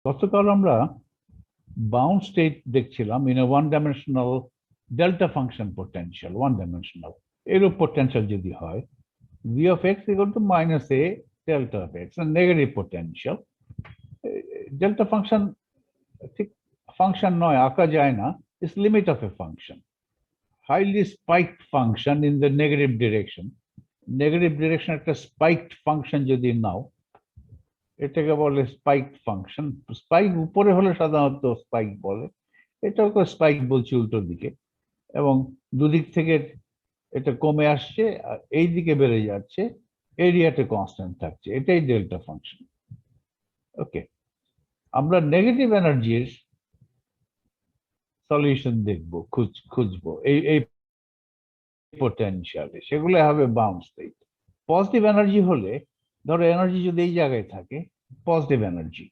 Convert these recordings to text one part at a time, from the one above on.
গতকাল আমরা bound state দেখছিলাম in a one dimensional delta function potential, one dimensional এরূপ পোটেনশিয়াল যদি হয় v of x equal to minus a delta of x, a negative potential. Delta function ঠিক function নয়, আঁকা যায় না, is limit of a function, highly spiked function in the negative direction. Negative direction একটা spiked function যদি নাও, এটাকে বলে spiked function. Spike উপরে হলে সাধারণত স্পাইক বলে, এটাকে স্পাইক বলছি উল্টো দিকে, এবং দুদিক থেকে এটা কমে আসছে আর এই দিকে বেড়ে যাচ্ছে, এরিয়াটা কনস্ট্যান্ট থাকছে, এটাই ডেল্টা ফাংশন। ওকে, আমরা নেগেটিভ এনার্জির সলিউশন দেখবো, খুঁজবো এই পোটেনশিয়ালে, সেগুলো হবে বাউন্ড স্টেট। পজিটিভ এনার্জি হলে, ধরো এনার্জি যদি এই জায়গায় থাকে, পজিটিভ এনার্জি,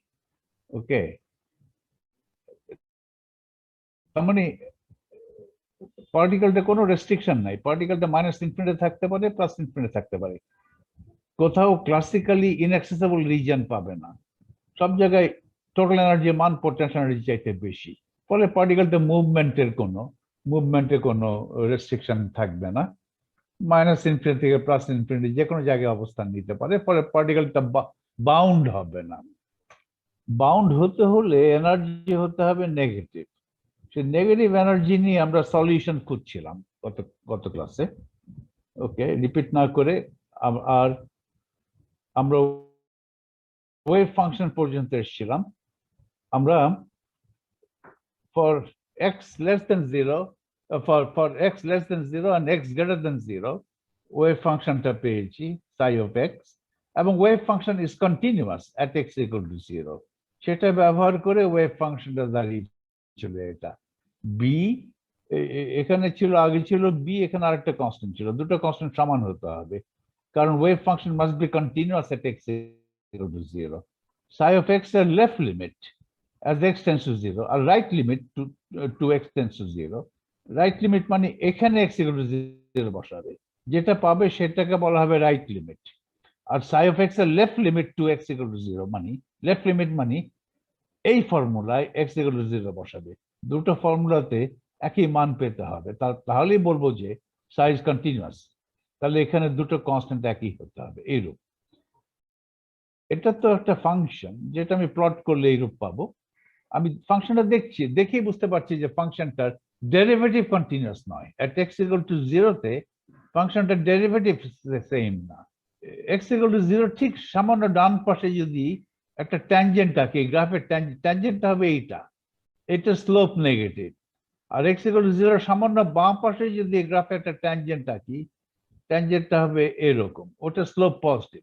ওকে, তার মানে পার্টিকেলটা কোনো রেস্ট্রিকশন নাই, পার্টিকেলটা মাইনাস ইনফিনিটি থাকতে পারে, প্লাস ইনফিনিটি থাকতে পারে, কোথাও ক্লাসিক্যালি ইনঅ্যাক্সেসিবল রিজন পাবে না, সব জায়গায় টোটাল এনার্জি মান পোটেনশিয়াল এনার্জি চাইতে বেশি, ফলে পার্টিকেলটা মুভমেন্টের কোনো রেস্ট্রিকশন থাকবে না, মাইনাস ইনফিনিটি থেকে প্লাস ইনফিনিটি যে কোনো জায়গায় অবস্থান নিতে পারে, ফলে পার্টিকেলটা বাউন্ড হবে না। বাউন্ড হতে হলে এনার্জি হতে হবে নেগেটিভ। সেই নেগেটিভ এনার্জি নিয়ে আমরা সলিউশন খুঁজছিলাম গত ক্লাসে। ওকে, রিপিট না করে আর আমরা ওয়েভ ফাংশন পর্যন্ত এসেছিলাম। আমরা for x less than 0, for x less than 0 and x greater than 0 wave ফাংশনটা পেয়েছি psi of x, এবং wave function is continuous at x equal to 0, সেটা ব্যবহার করে ওয়েভ ফাংশনটা দাঁড়িয়েছিল এটা বি। এখানে ছিল, আগে ছিল বি, এখানে আরেকটা কনস্ট্যান্ট ছিল, দুটো কনস্ট্যান্ট সমান হতে হবে, কারণ wave function must be continuous at x equal to 0. psi of x এর left limit as x tends to 0 আর right limit to x tends to 0, right limit মানে এখানে x equal to 0 বসাবে, যেটা পাবে সেটাকে বলা হবে রাইট লিমিট। আর psi of x এর left limit to x equal to 0 মানে, লেফট লিমিট মানে এই ফর্মুলায় x equal to 0 বসাবে, দুটো ফর্মুলাতে একই মান পেতে হবে, তাহলেই বলবো যে psi is continuous, তাহলে এখানে দুটো কনস্ট্যান্ট একই হতে হবে, এইরূপ। এটা তো একটা ফাংশন, যেটা আমি প্লট করলে এইরূপ পাবো। আমি ফাংশনটা দেখছি, দেখেই বুঝতে পারছি যে ফাংশনটার ডেরিভেটিভ কন্টিনিউয়াস নয়। at x equal to 0 তে ফাংশনটার ডেরিভেটিভ সেম না। x equal to 0 ঠিক সামান্য ডান পাশে যদি একটা ট্যানজেন্ট থাকে, গ্রাফের ট্যানজেন্টটা হবে এইটা, এটা স্লোপ নেগেটিভ। আর x equal to 0 সামান্য বাম পাশে যদি গ্রাফে একটা ট্যানজেন্ট থাকে, ট্যানজেন্টটা হবে এরকম, ওটা স্লোপ পজিটিভ।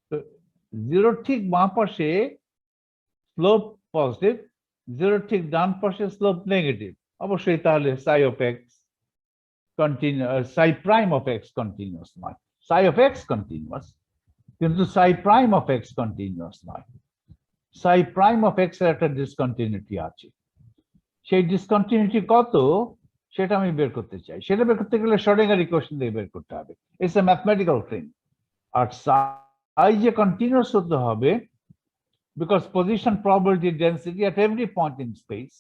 তো 0 ঠিক বাম পাশে স্লোপ পজিটিভ, 0 ঠিক ডান পাশে স্লোপ নেগেটিভ, অবশ্যই তাহলে psi of x continuous, psi prime of x continuous নয়, psi of x continuous, কিন্তু psi prime of x continuous নয়। psi prime of x এর একটা ডিসকন্টিনিউটি আছে, সেই ডিসকন্টিনিউটি কত সেটা আমি বের করতে চাই, সেটা বের করতে গেলে শ্রোডিঙ্গার ইকুয়েশন দিয়ে বের করতে হবে, ইটস এ ম্যাথমেটিক্যাল থিং। আর psi যে কন্টিনিউয়াস হতে হবে, because position probability density at every point in space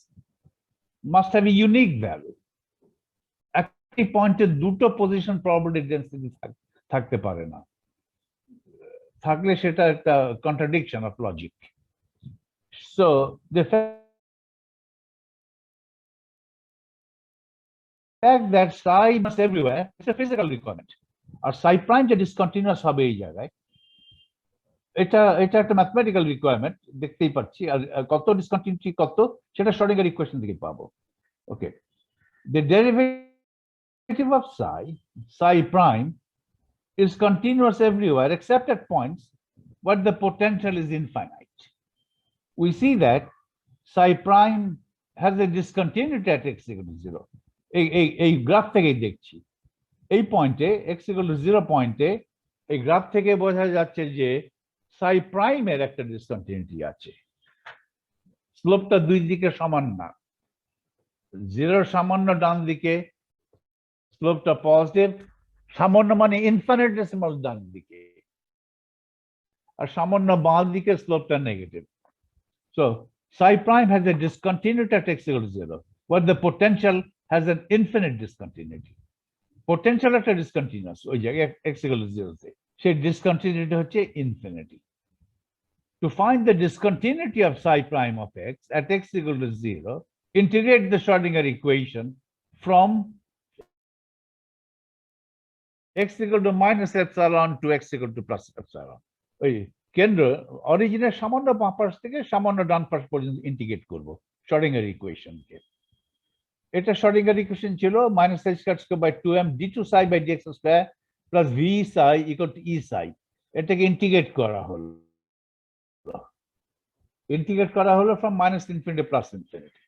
must have a unique value. একটি পয়েন্টে দুটো পজিশন probability density থাকতে পারে না, থাকলে সেটা একটা contradiction of logic. So the fact that psi is everywhere is a physical requirement, R psi prime যে discontinuous হবে এই জায়গায়, এটা একটা ম্যাথমেটিক্যাল রিকোয়ারমেন্ট, দেখতেই পাচ্ছি। আর কত ডিসকন্টিনিউটি কত সেটা শ্রোডিঙ্গার ইকুয়েশন থেকে পাবো। ওকে, the derivative of psi prime is continuous everywhere except at points where the potential is infinite. We see that psi prime has a discontinuity at x equal to 0. এই graph থেকেই দেখছি, এই পয়েন্টে x equal to 0 পয়েন্টে এই graph থেকে বোঝা যাচ্ছে যে psi prime এর একটা ডিসকন্টিনিউটি আছে, স্লোপটা দুই দিকে সমান না, 0 সামান্য ডান দিকে স্লোপটা পজিটিভ, সামান্য মানে ইনফিনিটেসিমাল ডান দিকে, আর সামান্য বাম দিকে স্লোপটা negative. So psi prime has a discontinuity at x equal to 0, but the potential has an infinite discontinuity. Potential একটা discontinuous ওই জায়গায় x equal to 0 তে সেই discontinuity হচ্ছে infinity. To find the discontinuity of psi prime of x at x equal to 0, integrate the Schrodinger equation from x equal to minus epsilon to x equal to plus epsilon. ওই কেন্দ্র অরিজিনের সামান্য বাম পাশ থেকে সামান্য ডান পাশ পর্যন্ত integrate করব Schrodinger ইকুয়েশনকে। এটা Schrodinger ইকুয়েশন ছিল minus h squared by 2m d2 psi by dx square plus v psi equal to e psi। এটাকে ইন্টিগ্রেট করা হলো from minus infinity plus infinity।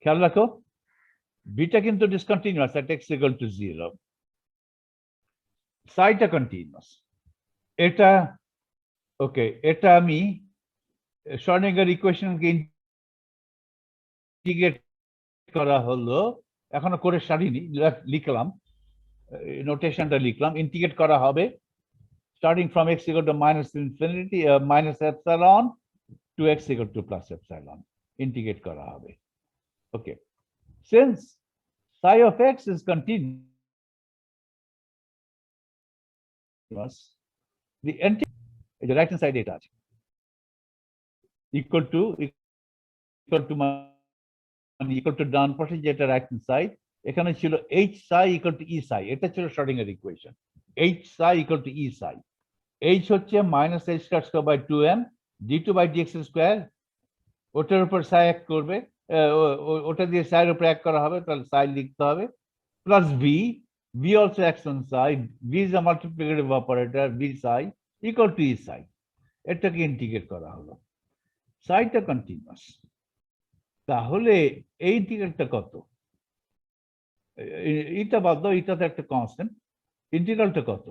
খেয়াল রাখো বিটা কিন্তু discontinuous at x equal to 0, psiটা continuous. এটা okay, এটা আমি Schrodinger ইকুয়েশনকে ইন্টিগ্রেট করা হলো, এখনো করে সারিনি, লিখলাম নোটেশনটা লিখলাম, ইন্টিগ্রেট করা হবে starting from x equal to minus infinity minus epsilon to x equal to plus epsilon, integrate kora hobe. Okay, since psi of x is continuous, the right hand side eta equal to ডান পাশে যেটা right hand side, এখানে ছিল h psi equal to e psi, এটা ছিল Schrodinger equation, h psi equal to e psi। h হচ্ছে minus h squared by 2m d2 by dx square, ওটার উপর psi এক করবে, ওটা দিয়ে psi এর উপর এক করা হবে, তাহলে psi লিখতে হবে, plus v also acts on psi, v is a multiplicative operator, v psi equal to e psi। এটাকে ইন্টিগ্রেট করা হলো, psiটা কন্টিনিউয়াস। তাহলে এই ইন্টিগ্রালটা কত? এটা বাদ দাও, এটা তো একটা কনস্ট্যান্ট, ইন্টিগ্রালটা কত?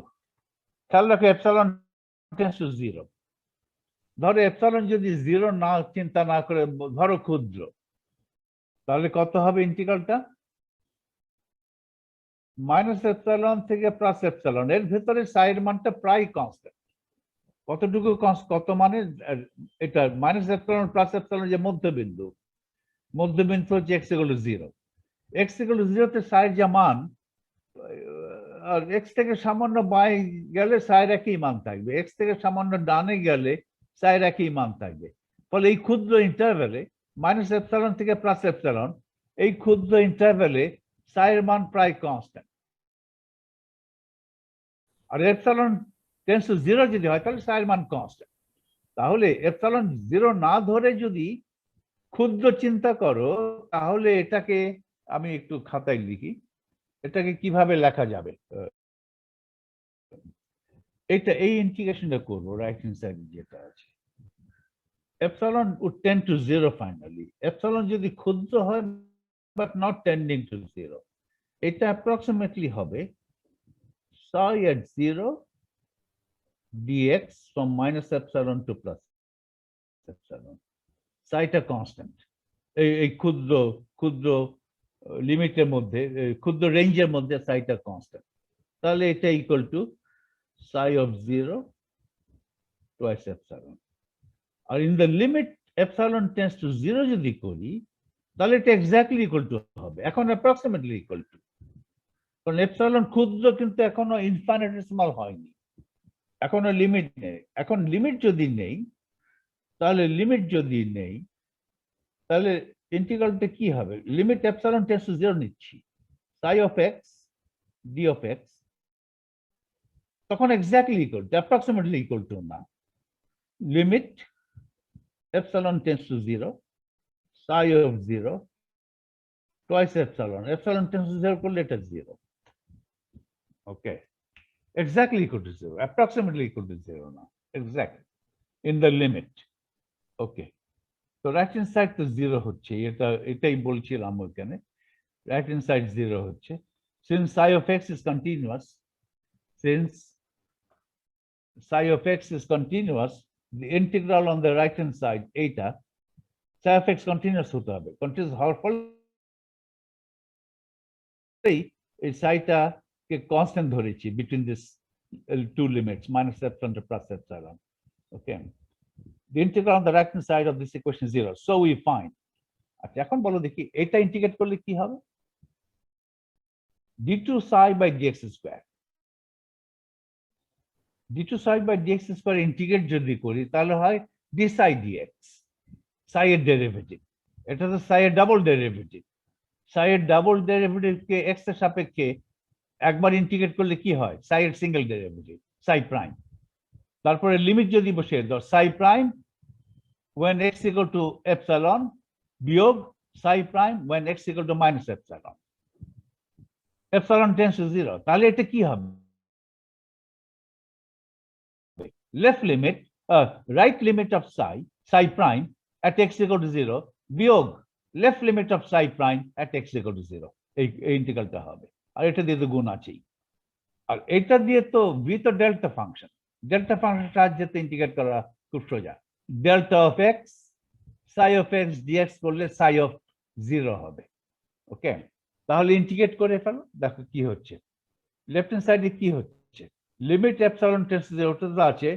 খেয়াল রাখো এপসাইলন টেন্ডস টু 0। ধরো এপসাইলন যদি 0 না চিন্তা না করে ধরো ক্ষুদ্র, তাহলে কত হবে ইন্টিগ্রালটা? মাইনাস এপসাইলন থেকে প্লাস এপসাইলন, এর ভেতরে সাইড মানটা প্রায় কনস্ট্যান্ট। কতটুকু কত মানে? এটা মাইনাস এপসাইলন প্লাস এপসাইলন যে মধ্যবিন্দু হচ্ছে x equal to 0। x equal to 0 তে সাইড যা মান, আর x থেকে সামান্য বাই গেলে সাইড একই মান থাকবে, x থেকে সামান্য ডানে গেলে সাইড একই মান থাকবে। ফলে এই ক্ষুদ্র ইন্টারভ্যালে মাইনাস এপসাইলন থেকে প্লাস এপসাইলন, এই ক্ষুদ্র ইন্টারভ্যালে সাইড মান প্রায় কনস্ট্যান্ট। আর এপসাইলন টেন্ডস টু 0 যদি হয় তাহলে সাইড মান কনস্ট্যান্ট। তাহলে এপসাইলন 0 না ধরে যদি ক্ষুদ্র চিন্তা করো, তাহলে এটাকে আমি একটু খাতায় লিখি, এটাকে কিভাবে লেখা যাবে। এটা এই ইন্টিগ্রেশনটা করব রাইট হ্যান্ড সাইডে যেটা আছে, epsilon would tend to 0 finally। epsilon যদি ক্ষুদ্র হয় but not tending to 0, এটা approximately হবে psi at 0 dx from minus epsilon to plus epsilon। psiটা কনস্ট্যান্ট, এই ক্ষুদ্র লিমিটের মধ্যে, ক্ষুদ্র রেঞ্জের মধ্যে psiটা কনস্ট্যান্ট। তাহলে এটা equal to psi of 0 twice epsilon। আর in the limit epsilon tends to 0 যদি করি, তাহলে এটা এক্স্যাক্টলি ইকুয়াল টু হবে, এখন অ্যাপ্রক্সিমেটলি ইকুয়াল টু, কারণ epsilon ক্ষুদ্র কিন্তু এখনো ইনফিনিটেসিমাল হয়নি, এখনো লিমিট নেই। এখন লিমিট যদি নেই, তাহলে ইন্টিগ্রালটা কি হবে? লিমিট epsilon tends to 0 নিচ্ছি, psi of x d of x, তখন exactly equal to, approximately equal to না। Limit epsilon tends to 0, psi of 0 twice epsilon, epsilon tends to 0 করলে এটা 0। ওকে, exactly equal to 0, approximately equal to 0 না, exactly in the limit। ওকে, তো right hand side তো 0 হচ্ছে, এটাই বলছিলাম ওখানে, রাইট হ্যান্ড সাইড 0 হচ্ছে। since psi of x is continuous, the integral on the right hand side এইটা psi of x continuous হতে হবে। continuous হওয়ার ফলে এই সাইটাকে কনস্ট্যান্ট ধরেছি between this two limits minus epsilon to plus epsilon। Okay, The integral on the right hand side of this equation is 0. So we find. আচ্ছা এখন বলো দেখি এটা ইন্টিগ্রেট করলে কি হবে? d2 psi by dx square. d2 psi by dx square integrate যদি করি তাহলে হয় d psi dx. psi এর ডেরিভেটিভ। এটা তো psi এর ডাবল ডেরিভেটিভ। psi এর ডাবল ডেরিভেটিভকে x এর সাপেক্ষে একবার ইন্টিগ্রেট করলে কি হয়? psi এর সিঙ্গেল ডেরিভেটিভ psi প্রাইম। তারপরে লিমিট যদি বসিয়ে দাও psi prime when x equal to epsilon বিয়োগ psi prime when x equal to minus epsilon. Epsilon tends to 0. তাহলে এটা কি হবে? Left limit, right limit of psi prime at x equal to 0 বিয়োগ left limit of psi prime at x equal to 0. এই ইন্টিগ্রালটা হবে। আর এটা দিয়ে তো গুণ আছেই। আর এটা দিয়ে তো v তো ডেল্টা ফাংশন। ডেল্টা ফাংশন সাহায্যে তো ইন্টিগ্রেট করা খুব সোজা। Delta of x psi of x dx করলে psi of 0 হবে। ওকে, তাহলে ইন্টিগ্রেট করে ফেলো, দেখো কি হচ্ছে। লেফট হ্যান্ড সাইডে কি হচ্ছে? লিমিট এপসাইলন টেন্ডস টু 0 তে আছে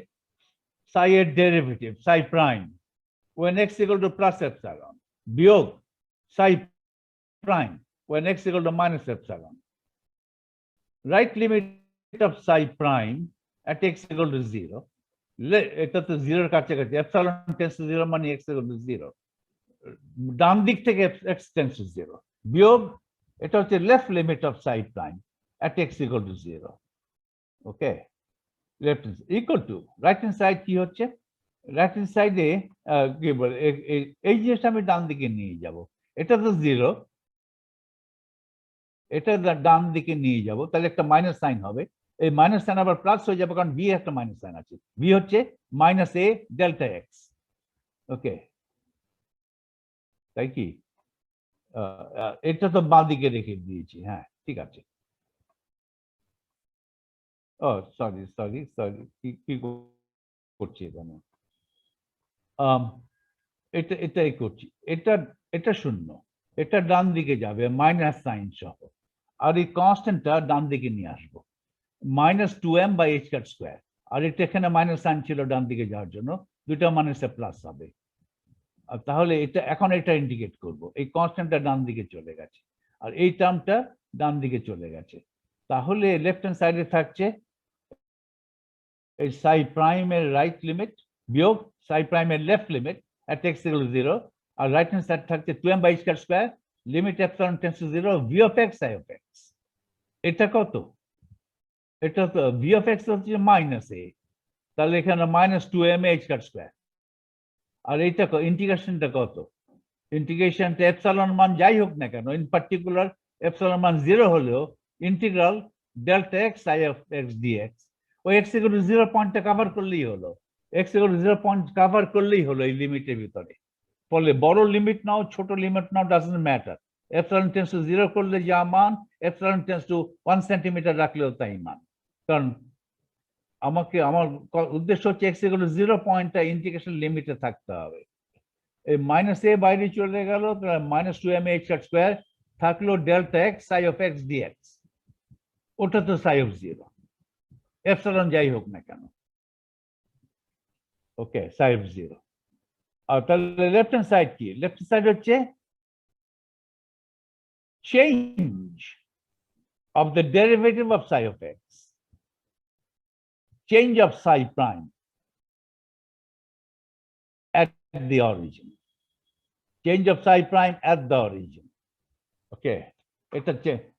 psi এর derivative psi prime when x equal to plus epsilon বিয়োগ psi prime when x equal to minus epsilon. Right limit of psi prime at x equal to 0. এটা তো 0 এর কাছাকাছি, epsilon tends to 0 মানে x equal to 0. ডান দিক থেকে x tends to 0 বিয়োগ এটা হচ্ছে left limit of psi prime at x equal to 0. Okay, left equal to right hand side কি হচ্ছে? রাইট হ্যান্ড সাইডে কি বলে এই জিনিসটা আমি ডান দিকে নিয়ে যাব। এটা তো 0, এটা ডান দিকে নিয়ে যাব, তাহলে একটা মাইনাস সাইন হবে। এই মাইনাস সাইন আবার প্লাস হয়ে যাবে কারণ ভি একটা মাইনাস সাইন আছে। ভি হচ্ছে মাইনাস এ ডেল্টা এক্স। ওকে, তাই কি? এটা তো বাঁ দিকে রেখে দিয়েছি। হ্যাঁ, ঠিক আছে। ও সরি সরি সরি, কি করছি এখানে? এটাই করছি। এটা শূন্য, এটা ডান দিকে যাবে মাইনাস সাইন সহ, আর এই কনস্ট্যান্টটা ডান দিকে নিয়ে আসবো -2m by h cut square. আর এটা এখানে মাইনাস সাইন ছিল ডান দিকে যাওয়ার জন্য, দুটো মাইনাসে প্লাস হবে। আর তাহলে এটা এখন এটা ইন্টিগ্রেট করব। এই কনস্ট্যান্টটা ডান দিকে চলে গেছে আর এই টার্মটা ডান দিকে চলে গেছে। তাহলে লেফট হ্যান্ড সাইডে থাকছে এই psi প্রাইমের রাইট লিমিট বিয়োগ psi প্রাইমের left limit at x equal to 0, আর রাইট হ্যান্ড সাইড থাকছে 2m by h square limit epsilon tends to 0 v of x psi of x। এটা কত? এটা তো v of x হচ্ছে মাইনাস a, তাহলে এখানে -2m h স্কয়ার। আর এইটা ইন্টিগ্রেশনটা কত? ইন্টিগ্রেশনটা এপসাইলন মান যাই হোক না কেন, ইন পার্টিকুলার এপসাইলন মান 0 হলেও integral delta x psi of x dx ওই x equal to 0 পয়েন্টটা কভার করলেই হলো। x equal to 0 point cover করলেই হলো এই লিমিটের ভিতরে। ফলে বড় লিমিট নাও ছোট limit now doesn't matter, epsilon tends to 0 করলে যা মান, এপসাইলন টেন্ডস টু 1 সেন্টিমিটার রাখলেও তাই মান। কারণ আমার উদ্দেশ্য হচ্ছে x equal to 0 পয়েন্টটা ইন্টিগ্রেশন লিমিটে থাকতে হবে। এই মাইনাস এ বাইরে চলে গেল, -2m h স্কয়ার থাকলো delta x psi of x dx, ওটা তো psi of 0 এপসাইলন যাই হোক না কেন। ওকে, psi of 0। আর তাহলে লেফট হ্যান্ড সাইড কি? লেফট হ্যান্ড সাইড হচ্ছে change of the derivative of psi of x, change of psi prime at the origin, change of psi prime at the origin. Okay, এটা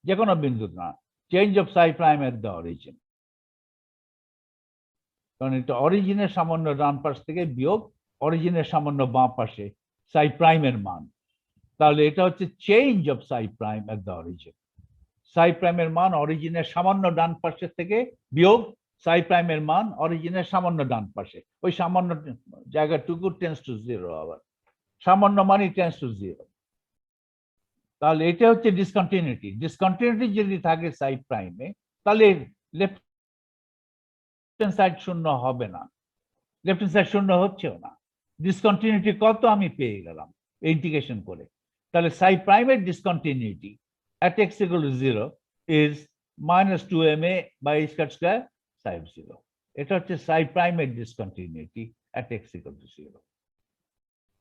যে কোনো বিন্দু না, change of psi prime at the origin, কারণ এটা অরিজিনের সামান্য ডান পাশ থেকে বিয়োগ অরিজিনের সামান্য বাঁ পাশে psi prime এর মান। তাহলে এটা হচ্ছে change of psi prime at the origin, psi prime এর মান অরিজিনের সামান্য ডান পাশে থেকে বিয়োগ psi prime এর মান অরিজিনের সামান্য ডান পাশে, ওই সামান্য জায়গাটুকু টেন্ডস টু 0, আবার সামান্য মানই টেন্ডস টু 0। তাহলে এটা হচ্ছে ডিসকন্টিনিউটি। ডিসকন্টিনিউটি যদি থাকে psi প্রাইমে তাহলে লেফট হ্যান্ড সাইড শূন্য হবে না, লেফট হ্যান্ড সাইড শূন্য হচ্ছেও না। ডিসকন্টিনিউটি কত আমি পেয়ে গেলাম ইন্টিগ্রেশন করে। তাহলে psi প্রাইমের discontinuity at x equal to 0 is -2ma by h square psi of 0. এটা হচ্ছে psi প্রাইমের discontinuity at x equal to 0.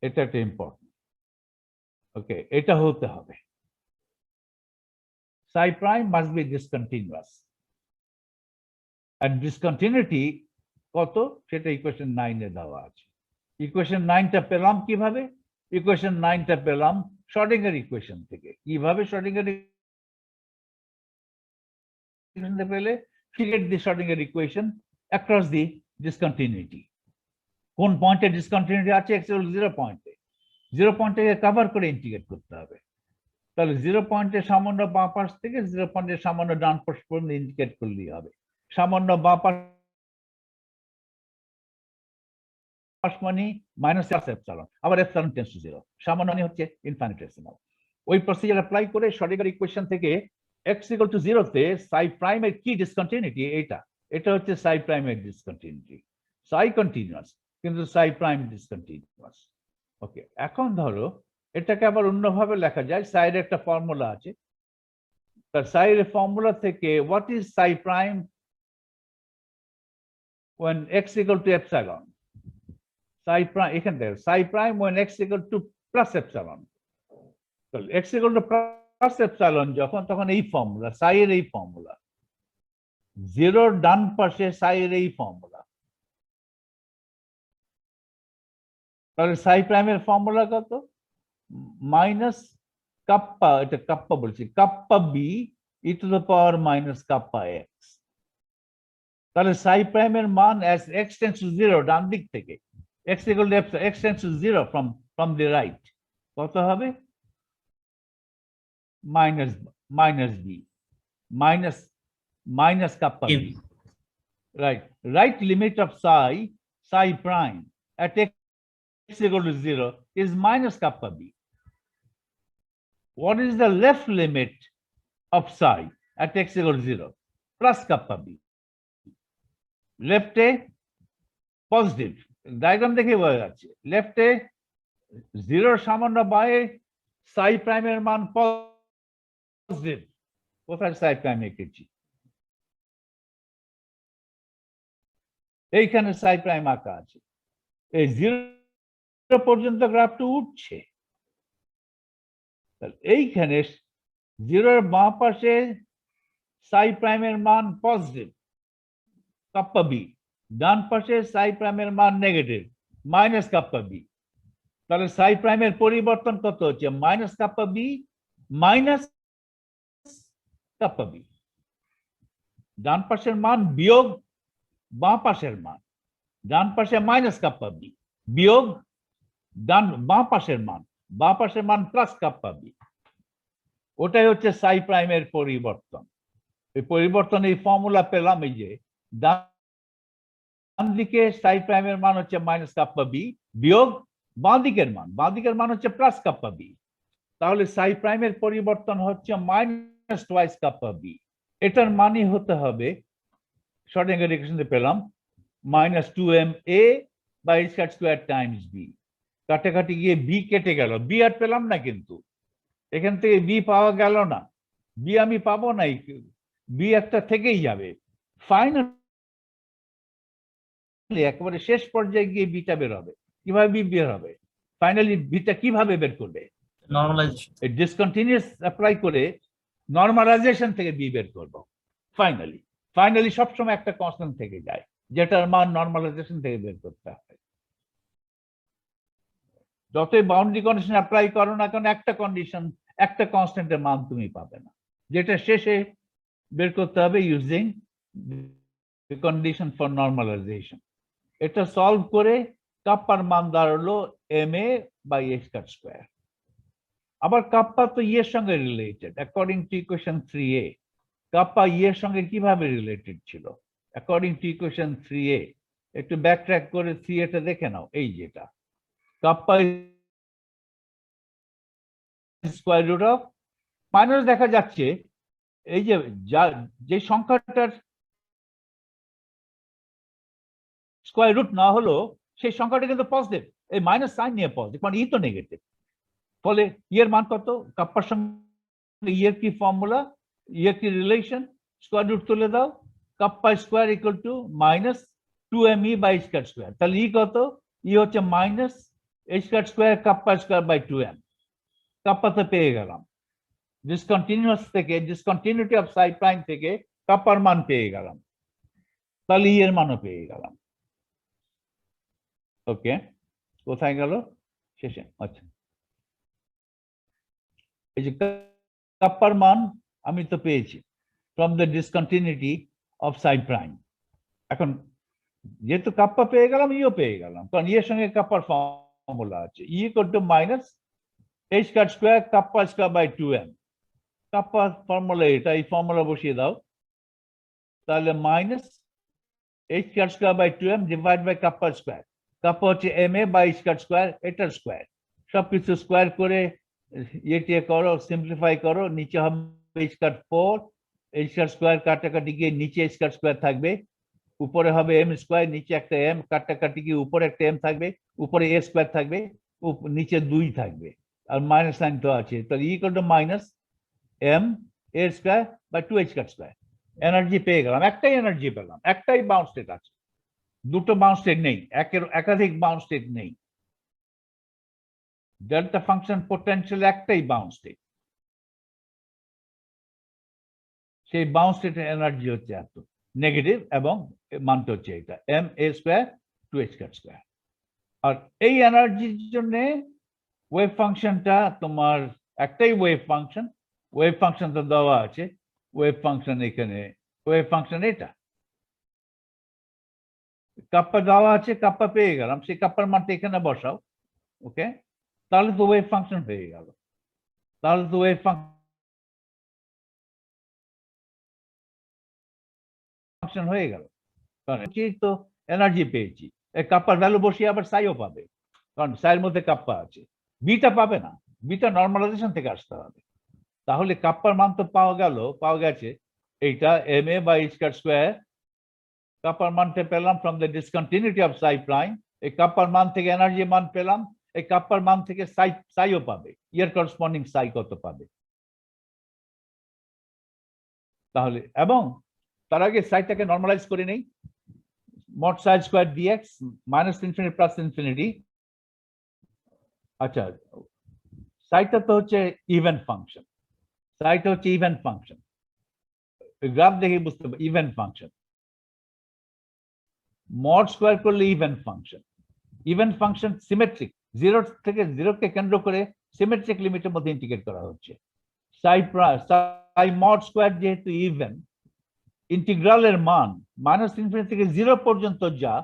এটা একটা ইম্পর্টেন্ট। ওকে, এটা হতে হবে। Psi prime must be discontinuous. And discontinuity কত সেটা ইকুয়েশন 9 এ দেওয়া আছে। ইকুয়েশন 9টা পেলাম কিভাবে? ইকুয়েশন 9টা পেলাম শ্রোডিঙ্গার ইকুয়েশন থেকে। কিভাবে শ্রোডিঙ্গার ইকুয়েশন পেলে? ফিগেট the Schrodinger equation across the discontinuity. কোন পয়েন্টে ডিসকন্টিনিউটি আছে? x equal to 0 পয়েন্টে। 0 পয়েন্টটাকে কভার করে ইন্টিগ্রেট করতে হবে। তাহলে 0 পয়েন্টের সামান্য বাঁ পাশ থেকে 0 পয়েন্টের সামান্য ডান পাশ পর্যন্ত ইন্ডিকেট করলেই হবে। সামান্য বাঁ পাশ মানে মাইনাস এপসাইলন, আবার এপসাইলন টেন্ডস টু 0, সামান্য মানে হচ্ছে ইনফিনিটেসিমাল। ওই প্রসিজার অ্যাপ্লাই করে শ্রোডিঙ্গার ইকুয়েশন থেকে x equal to 0 তে সাই প্রাইমের কি ডিসকন্টিনিউটি? এটা হচ্ছে সাই প্রাইমের ডিসকন্টিনিউটি। সাই কন্টিনিউয়াস কিন্তু সাই প্রাইম ডিসকন্টিনিউয়াস। ওকে, এখন ধরো এটাকে আবার অন্যভাবে লেখা যায়। সাইয়ের একটা ফর্মুলা আছে, তার সাইয়ের ফর্মুলা থেকে what is Sai prime when x equal to epsilon? Psi prime এখান থেকে psi prime when x equal to plus epsilon. তাহলে x equal to plus epsilon যখন, তখন এই ফর্মুলা, psi এর এই ফর্মুলা, 0 ডান পাশে psi এর এই ফর্মুলা। তাহলে psi prime এর ফর্মুলা কত? মাইনাস কাপ্পা, এটা কাপ্পা বলছি, kappa B E to the power minus kappa X. তাহলে psi prime এর মান as x tends to 0 ডান দিক থেকে, x equal to x tends to 0 from the right, কত হবে? Minus B minus kappa B. right limit of psi prime at x equal to 0 is minus kappa b. What is the left limit of psi at x equal to 0? Plus kappa b. Left A positive, diagram দেখে বোঝা যাচ্ছে। Left এ 0 সামান্য বায়ে সাই প্রাইমের মান positive. কোথায় সাই prime এঁকেছি? এইখানে সাই প্রাইম আঁকা আছে। এই 0 পর্যন্ত গ্রাফটা উঠছে। এইখানে 0 এর বাঁ পাশে সাই প্রাইমের মান পজিটিভ কাপ্পা বি, ডান পাশে সাই প্রাইমের মান নেগেটিভ মাইনাস কাপ্পা বি। তাহলে সাই প্রাইমের পরিবর্তন কত হচ্ছে? Minus kappa b minus kappa b. ডান পাশের মান বিয়োগ বাঁ পাশের মান, ডান পাশে মাইনাস কাপ্পা বি বিয়োগ বাঁ পাশের মান প্লাস কাপ্পা বি। ওটাই হচ্ছে সাই প্রাইমের পরিবর্তন। এই পরিবর্তন এই ফর্মুলা পেলাম, এই যে ডান দিকে সাই প্রাইমের মান হচ্ছে মাইনাস কাপ্পা বি বিয়োগ বাঁ দিকের মান হচ্ছে প্লাস কাপ্পা বি। তাহলে সাই প্রাইমের পরিবর্তন হচ্ছে মাইনাস টুয়াইস কাপ্পা বি। এটার মানই হতে হবে, শ্রোডিঙ্গার ইকুয়েশনে পেলাম minus 2m a by square square times B. কাটাকাটি গিয়ে বি কেটে গেল, বি আর পেলাম না, কিন্তু এখান থেকে বি পাওয়া গেল না, বি আমি পাবো না, বি একটা থেকেই যাবে। ফাইনালি একেবারে শেষ পর্যায়ে গিয়ে বিটা বের হবে। কিভাবে বি বের হবে? ফাইনালি বিটা কিভাবে বের করবে? নরমালাইজেশন, ডিসকন্টিনিউয়াস অ্যাপ্লাই করে নরমালাইজেশন থেকে বি বের করব। ফাইনালি সবসময় একটা কনস্ট্যান্ট থেকে যায়, যেটার মান নরমালাইজেশন থেকে বের করতে হবে। যতই বাউন্ডারি কন্ডিশন অ্যাপ্লাই করো না কেন, একটা কনস্ট্যান্টের মান তুমি পাবে না, যেটা শেষে বের করতে হবে ইউজিং কন্ডিশন ফর নরমালাইজেশন। এটা সলভ করে কাপ্পার মান দাঁড়ালো ma by x cut square. আবার কাপ্পা তো এর সঙ্গে related according to equation 3a। Kappa এর সঙ্গে কিভাবে রিলেটেড ছিল অ্যাকর্ডিং টু ইকুয়েশন 3a? একটু ব্যাকট্র্যাক করে 3a টা দেখে নাও। এই যেটা kappa square root of minus দেখা যাচ্ছে, এই যে সংখ্যাটার স্কয়ার রুট না হলো সেই সংখ্যাটা কিন্তু পজিটিভ, এই মাইনাস সাইন নিয়ে পজিটিভ, মানে ই তো নেগেটিভ। ফলে ইয়ের মান কত? কাপ্পার সঙ্গে ইয়ের কি ফর্মুলা, ইয়ের কি রিলেশন? স্কয়ার রুট তুলে দাও, kappa square equal to minus 2me by square square. তাহলে ই কত? ই হচ্ছে minus H cut square kappa square by 2m। কাপ্পাতে পেয়ে গেলাম, ডিসকন্টিনিউয়াস থেকে ডিসকন্টিনিউটি অফ সাই প্রাইম থেকে কাপ্পার মান পেয়ে গেলাম, তাহলে ই এর মানও পেয়ে গেলাম। ওকে, কোথায় গেল শেষে? আচ্ছা, এই যে কাপ্পার মান আমি তো পেয়েছি from the discontinuity of psi prime. এখন যেহেতু কাপ্পা পেয়ে গেলাম, ইও পেয়ে গেলাম, কারণ ইয়ের সঙ্গে কাপ্পার ফর্মুলা আছে, E equal to minus H cut square kappa square by 2m। Kappa formula এটা, এই ফর্মুলা বসিয়ে দাও, তাহলে minus H cut square by 2m divide by kappa square. Kappa হচ্ছে ma by H cut square, এটার square, সবকিছু square করে ইয়ে করো, সিম্পলিফাই করো, নিচে হবে H cut 4, H cut square কাটাকাটি গিয়ে নিচে এইচ কাট স্কোয়ার থাকবে, উপরে হবে এম স্কোয়ার, নিচে একটা এম, কাটাকাটি গিয়ে উপরে একটা এম থাকবে, উপরে এ স্কোয়ার থাকবে, নিচে 2 থাকবে, আর মাইনাস সাইন তো আছে, তাহলে equal to minus M A square by 2h cut square. Energy পেয়ে গেলাম, একটাই এনার্জি পেলাম, একটাই বাউন্স স্টেট আছে, দুটো বাউন্স স্টেট নেই, একাধিক বাউন্স স্টেট নেই। ডেল্টা ফাংশন পোটেনশিয়াল একটাই বাউন্স স্টেট, সেই বাউন্স স্টেটের এনার্জি হচ্ছে এত নেগেটিভ, এবং মানটা হচ্ছে এটা M A square 2h cut square. আর এই এনার্জির জন্য ওয়েভ ফাংশনটা তোমার একটাই ওয়েভ ফাংশন, ওয়েভ ফাংশন তো দেওয়া আছে, ওয়েভ ফাংশন এখানে, ওয়েভ ফাংশন এটা কাপ্পা দেওয়া আছে, কাপ্পা পেয়ে গেলাম, সেই কাপ্পার মানটা এখানে বসাও। ওকে, তাহলে তো ওয়েভ ফাংশন হয়ে গেল, তাহলে তো ওয়েভ ফাংশন হয়ে গেল, কারণ তো এনার্জি পেয়েছি। এই কাপ্পার ভ্যালু বসিয়ে আবার সাইও পাবে, কারণ সাইয়ের মধ্যে কাপ্পা আছে, বিটা পাবে না, বিটা নর্মালাইজেশন থেকে আসতে হবে। তাহলে কাপ্পার মান তো পাওয়া গেছে, এইটা M A by H cut square, কাপ্পার মানটা পেলাম from the discontinuity of psi prime. এই কাপ্পার মান থেকে এনার্জি মান পেলাম, এই কাপ্পার মান থেকে সাইও পাবে, ইয়ার করসপন্ডিং সাই কত পাবে। তাহলে এবং তার আগে সাইটাকে নর্মালাইজ করে নেই, mod psi square DX minus infinity plus infinity. আচ্ছা, সাইটা তো হচ্ছে ইভেন ফাংশন, সাইটা হচ্ছে ইভেন ফাংশন, গ্রাফ দেখে বুঝতে পারবে ইভেন ফাংশন। মড স্কোয়ার করলে even function, even function symmetric, 0 থেকে 0 কে কেন্দ্র করে সিমেট্রিক লিমিটের মধ্যে ইন্টিগ্রেট করা হচ্ছে। সাই মড স্কোয়ার যেহেতু ইভেন, ইন্টিগ্রালের মান মাইনাস ইনফিনিটি থেকে 0 পর্যন্ত যা,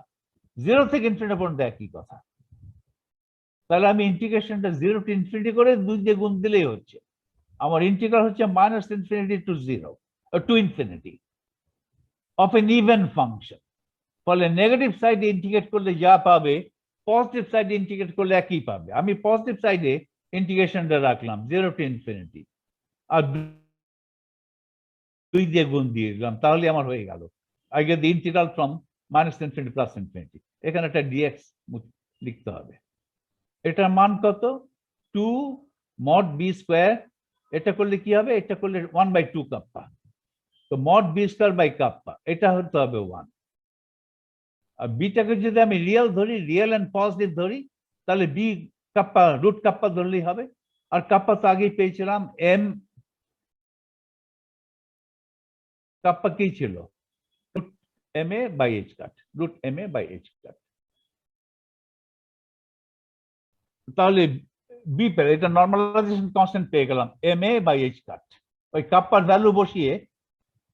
0 থেকে ইনফিনিটি পর্যন্ত একই কথা। তাহলে আমি ইন্টিগ্রেশনটা 0 টু ইনফিনিটি করে 2 দিয়ে গুণ দিলেই হচ্ছে, আমার ইন্টিগ্রাল হচ্ছে minus infinity two 0 to infinity of N even function. ফলে নেগেটিভ সাইডে ইন্টিগ্রেট করলে যা পাবে, পজিটিভ সাইডে ইন্টিগ্রেট করলে একই পাবে। আমি পজিটিভ সাইডে ইন্টিগ্রেশনটা রাখলাম 0 টু ইনফিনিটি, আর 2 দিয়ে গুণ দিয়ে দিলাম, তাহলে আমার হয়ে গেল I get the integral from minus infinity plus infinity. এখানে একটা ডিএক্স লিখতে হবে, এটার মান কত 2 মড বি স্কোয়ার, এটা করলে কি হবে, এটা করলে 1/2 কাপ্পা, তো mod B square by kappa, এটা হতে হবে 1। আর বিটাকে যদি আমি রিয়েল ধরি, রিয়েল এন্ড পজিটিভ ধরি, তাহলে বি কাপ্পা রুট কাপ্পা ধরলেই হবে। আর কাপ্পা তো আগেই পেয়েছিলাম, এম কাপ্পা কি ছিল, root m A by H cut, root m A by H cut. তাহলে বি পেলে এটা নর্মালাইজেশন কনস্ট্যান্ট পেয়ে গেলাম m A by H cut, ওই কাপ্পার ভ্যালু বসিয়ে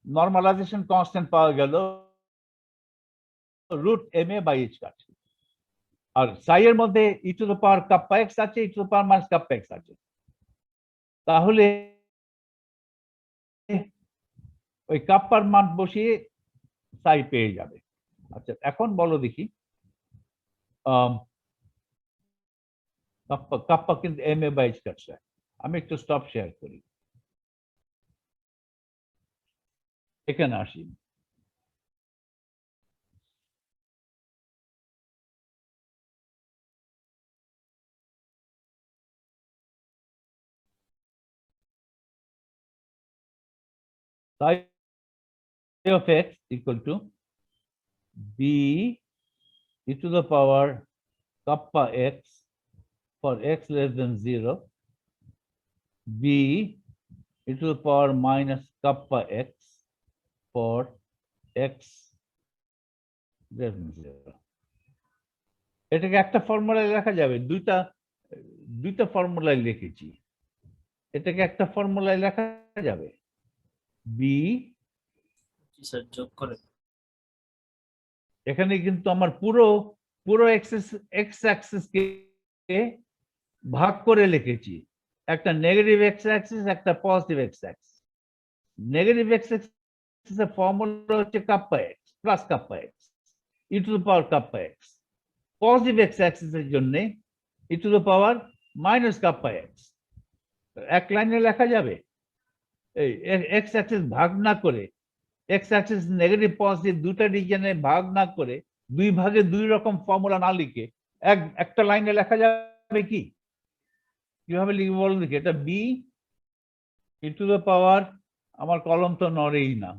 নর্মালাইজেশন কনস্ট্যান্ট পাওয়া গেল root m A by H cut. আর সাই এর মধ্যে e to the power kappa x আছে, e to the power minus kappa x আছে, তাহলে ওই কাপ্পার মান বসিয়ে সাই পেয়ে যাবে। আচ্ছা, এখন বলো দেখি, কাপ্পা কাপ্পা কিন্তু M A by H cut square. আমি একটু স্টপ শেয়ার করি, এখানে আসি। Psi of x equal to b e to the power kappa x for x less than 0, b e to the power minus kappa x for x less than 0. এটাকে একটা ফর্মুলায় লেখা যাবে, দুইটা ফর্মুলায় লিখেছি, এটাকে একটা ফর্মুলায় লেখা যাবে। বি যোগ করে এখানে কিন্তু আমার পুরো এক্স অ্যাক্সিসকে ভাগ করে লিখেছি, একটা নেগেটিভ এক্স অ্যাক্সিস, একটা positive x axis. Negative x axis এর ফর্মুলা হচ্ছে kappa x plus kappa x e to the power kappa x. Positive x axis এর জন্য e to the power minus kappa x. এক লাইনে লেখা যাবে। এই এক্স অ্যাক্সিস ভাগ না করে, এক্স অ্যাক্সিস নেগেটিভ পজিটিভ দুটা রিজনে ভাগ না করে, দুই ভাগে দুই রকম ফর্মুলা না লিখে একটা লাইনে লেখা যাবে কি? কিভাবে লিখবো বলুন দেখি। এটা b E to the power, আমার কলম তো নড়েই না,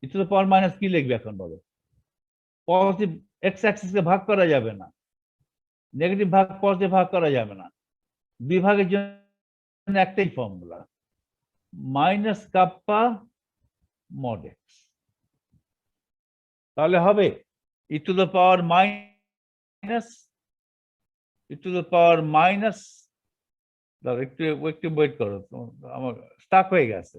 e to the power minus কি লিখবে এখন বলো? পজিটিভ এক্স অ্যাক্সিসকে ভাগ করা যাবে না, নেগেটিভ ভাগ পজিটিভ ভাগ করা যাবে না, দুই ভাগের জন্য একটাই formula, minus kappa mod x. তাহলে হবে ই টু দ্য পাওয়ার মাইনাস একটু ওয়েট করো, আমার স্টাক হয়ে গেছে।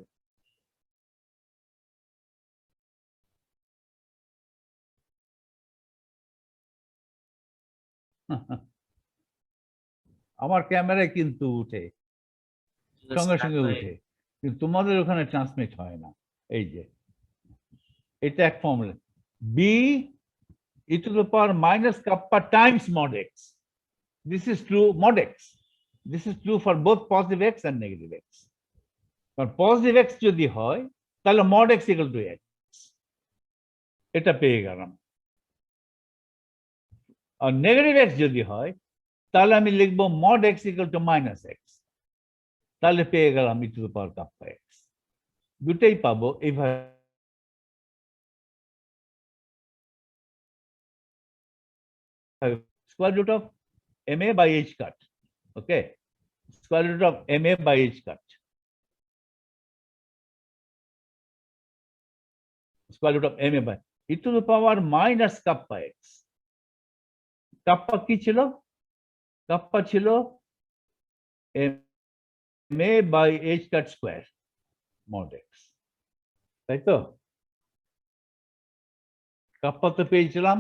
আমার ক্যামেরায় কিন্তু উঠে, সঙ্গে সঙ্গে উঠে, কিন্তু তোমাদের ওখানে ট্রান্সমিট হয় না। এই যে এটা এক formula, b E to the power minus kappa times mod x. This is true mod x, this is true for both positive x and negative x. কারণ পজিটিভ এক্স যদি হয় তাহলে mod x equal to x, এটা পেয়ে গেলাম। আর negative x যদি হয় তাহলে আমি লিখবো mod x equal to minus x, তাহলে পেয়ে গেলাম e to the power kappa x. দুটেই পাবো এইভাবে। Square root of ma by h cut, okay, square root of ma by h cut, square root of ma by e to the power minus kappa x. Kappa কি ছিল? Kappa ছিল ma by h cut square mod x, তাই তো? Kappa তো পেয়েছিলাম